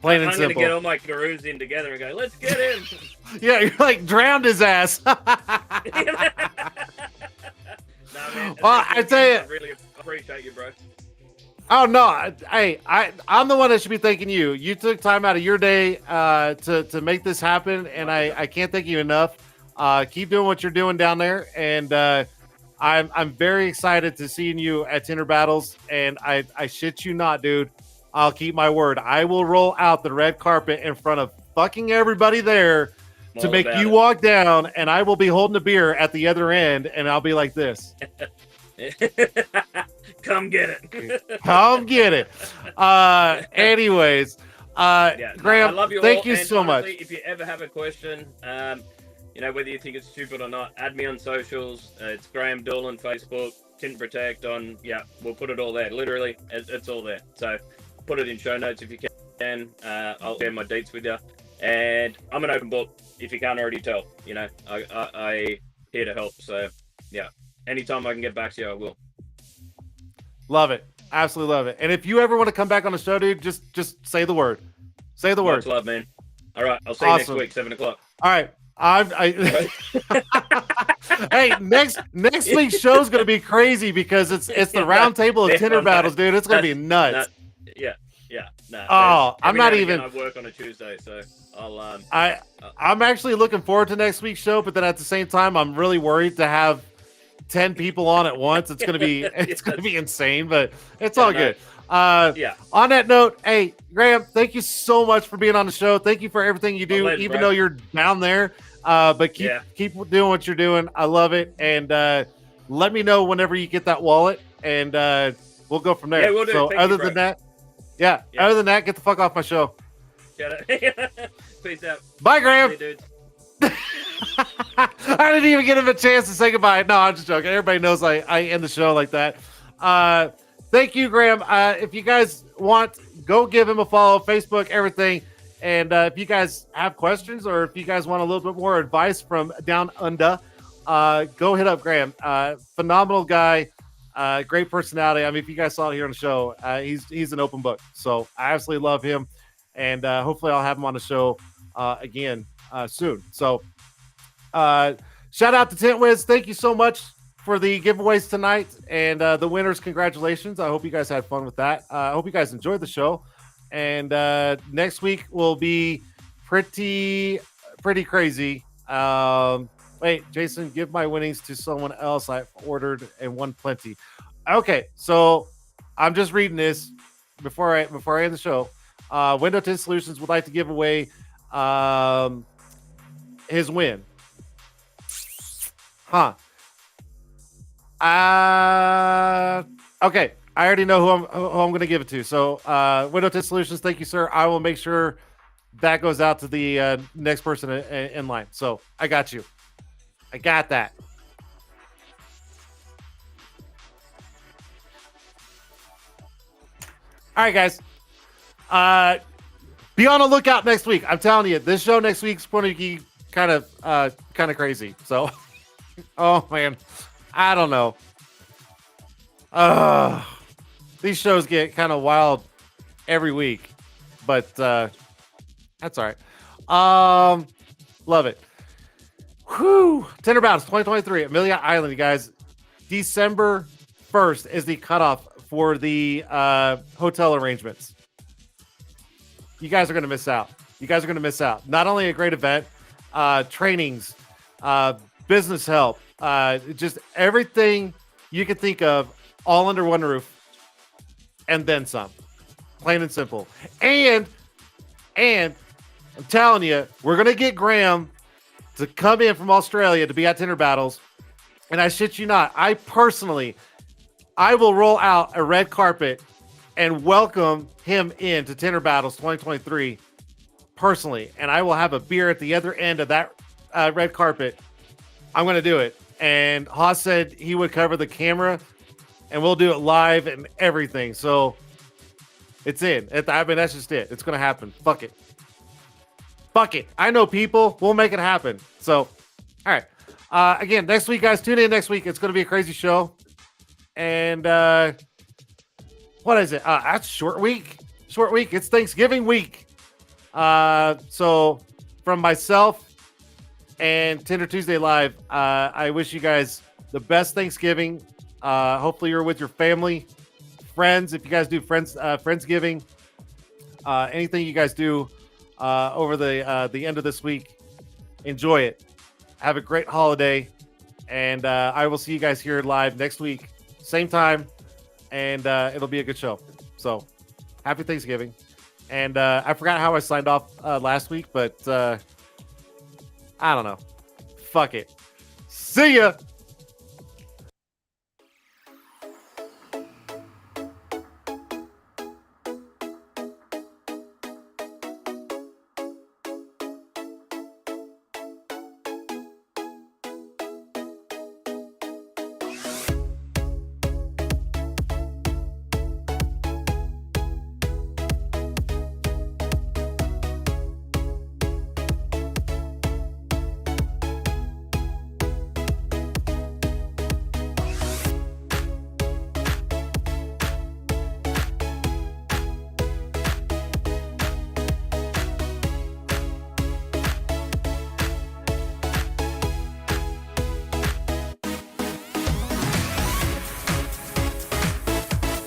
Plain and I'm gonna simple. get all my gurus in together and go, let's get him. Yeah, you're like drowned his ass. No, man. Well, I tell you. I really appreciate you, bro. Oh no! I'm the one that should be thanking you. You took time out of your day to make this happen, and I can't thank you enough. Keep doing what you're doing down there, and I'm very excited to seeing you at Tint'er battles. And I shit you not, dude. I'll keep my word. I will roll out the red carpet in front of fucking everybody there to make you walk down, and I will be holding a beer at the other end, and I'll be like this. Come get it. Come get it. Anyways, Yeah, Graeme, I love you thank all, you and so honestly, much. If you ever have a question, whether you think it's stupid or not, add me on socials. It's Graeme Doolan, Facebook, Tint Protect on. Yeah, we'll put it all there. Literally, it's all there. So put it in show notes if you can. I'll share my deets with you. And I'm an open book. If you can't already tell, I here to help. So yeah, anytime I can get back to you, I will. Love it. Absolutely love it. And if you ever want to come back on the show, dude, just say the word. Say the word. Much love, man. All right, I'll see you next week, 7:00. All right. Hey, next week's show is gonna be crazy because it's the round table of Tint'er battles, dude. It's gonna be nuts. No. Oh, I'm not even. I work on a Tuesday, so I'll. I'm actually looking forward to next week's show, but then at the same time, I'm really worried to have 10 people on at once. It's gonna be gonna be insane, but it's all good. Yeah. On that note, hey, Graeme, thank you so much for being on the show. Thank you for everything you do, even though you're down there. But keep doing what you're doing. I love it. And let me know whenever you get that wallet, and we'll go from there. Yeah, we'll do. So other than that, get the fuck off my show. Peace out. Bye, Graeme. Hey, dude. I didn't even give him a chance to say goodbye. No, I'm just joking. Everybody knows I end the show like that. Thank you, Graeme. If you guys want, go give him a follow, Facebook, everything. And if you guys have questions or if you guys want a little bit more advice from down under, go hit up Graeme. Phenomenal guy, great personality. I mean, if you guys saw it here on the show, he's an open book. So I absolutely love him. And hopefully I'll have him on the show again soon. So shout out to Tint Wiz. Thank you so much for the giveaways tonight, and the winners, congratulations. I hope you guys had fun with that. I hope you guys enjoyed the show, and next week will be pretty crazy. Wait, Jason, give my winnings to someone else. I've ordered and won plenty. Okay, so I'm just reading this before I end the show. Window Tint Solutions would like to give away his win. Okay. I already know who I'm going to give it to. So, Window Tint Solutions, thank you, sir. I will make sure that goes out to the next person in line. So, I got you. I got that. All right, guys. Be on the lookout next week. I'm telling you, this show next week's going to be kind of crazy. So, oh man, I don't know. These shows get kind of wild every week, but that's all right. Love it. Whew. Tint'er battles 2023 Amelia Island, you guys. December 1st is the cutoff for the hotel arrangements. You guys are going to miss out. Not only a great event, trainings, business help, just everything you can think of, all under one roof, and then some. Plain and simple. And I'm telling you, we're going to get Graeme to come in from Australia to be at Tint'er battles. And I shit you not, I will roll out a red carpet and welcome him into Tint'er battles 2023 personally. And I will have a beer at the other end of that red carpet. I'm going to do it. and Haas said he would cover the camera, and we'll do it live and everything. So it's in. I mean, that's just it. It's gonna happen. Fuck it. Fuck it. I know people. We'll make it happen. So, all right. Again, next week, guys, tune in next week. It's gonna be a crazy show. And what is it? That's short week. Short week. It's Thanksgiving week. So from myself and Tint'er Tuesday Live, I wish you guys the best Thanksgiving. Hopefully you're with your family, friends. If you guys do Friendsgiving, anything you guys do over the end of this week, enjoy it. Have a great holiday, and I will see you guys here live next week, same time, and it'll be a good show. So happy Thanksgiving. And I forgot how I signed off last week, but I don't know. Fuck it. See ya.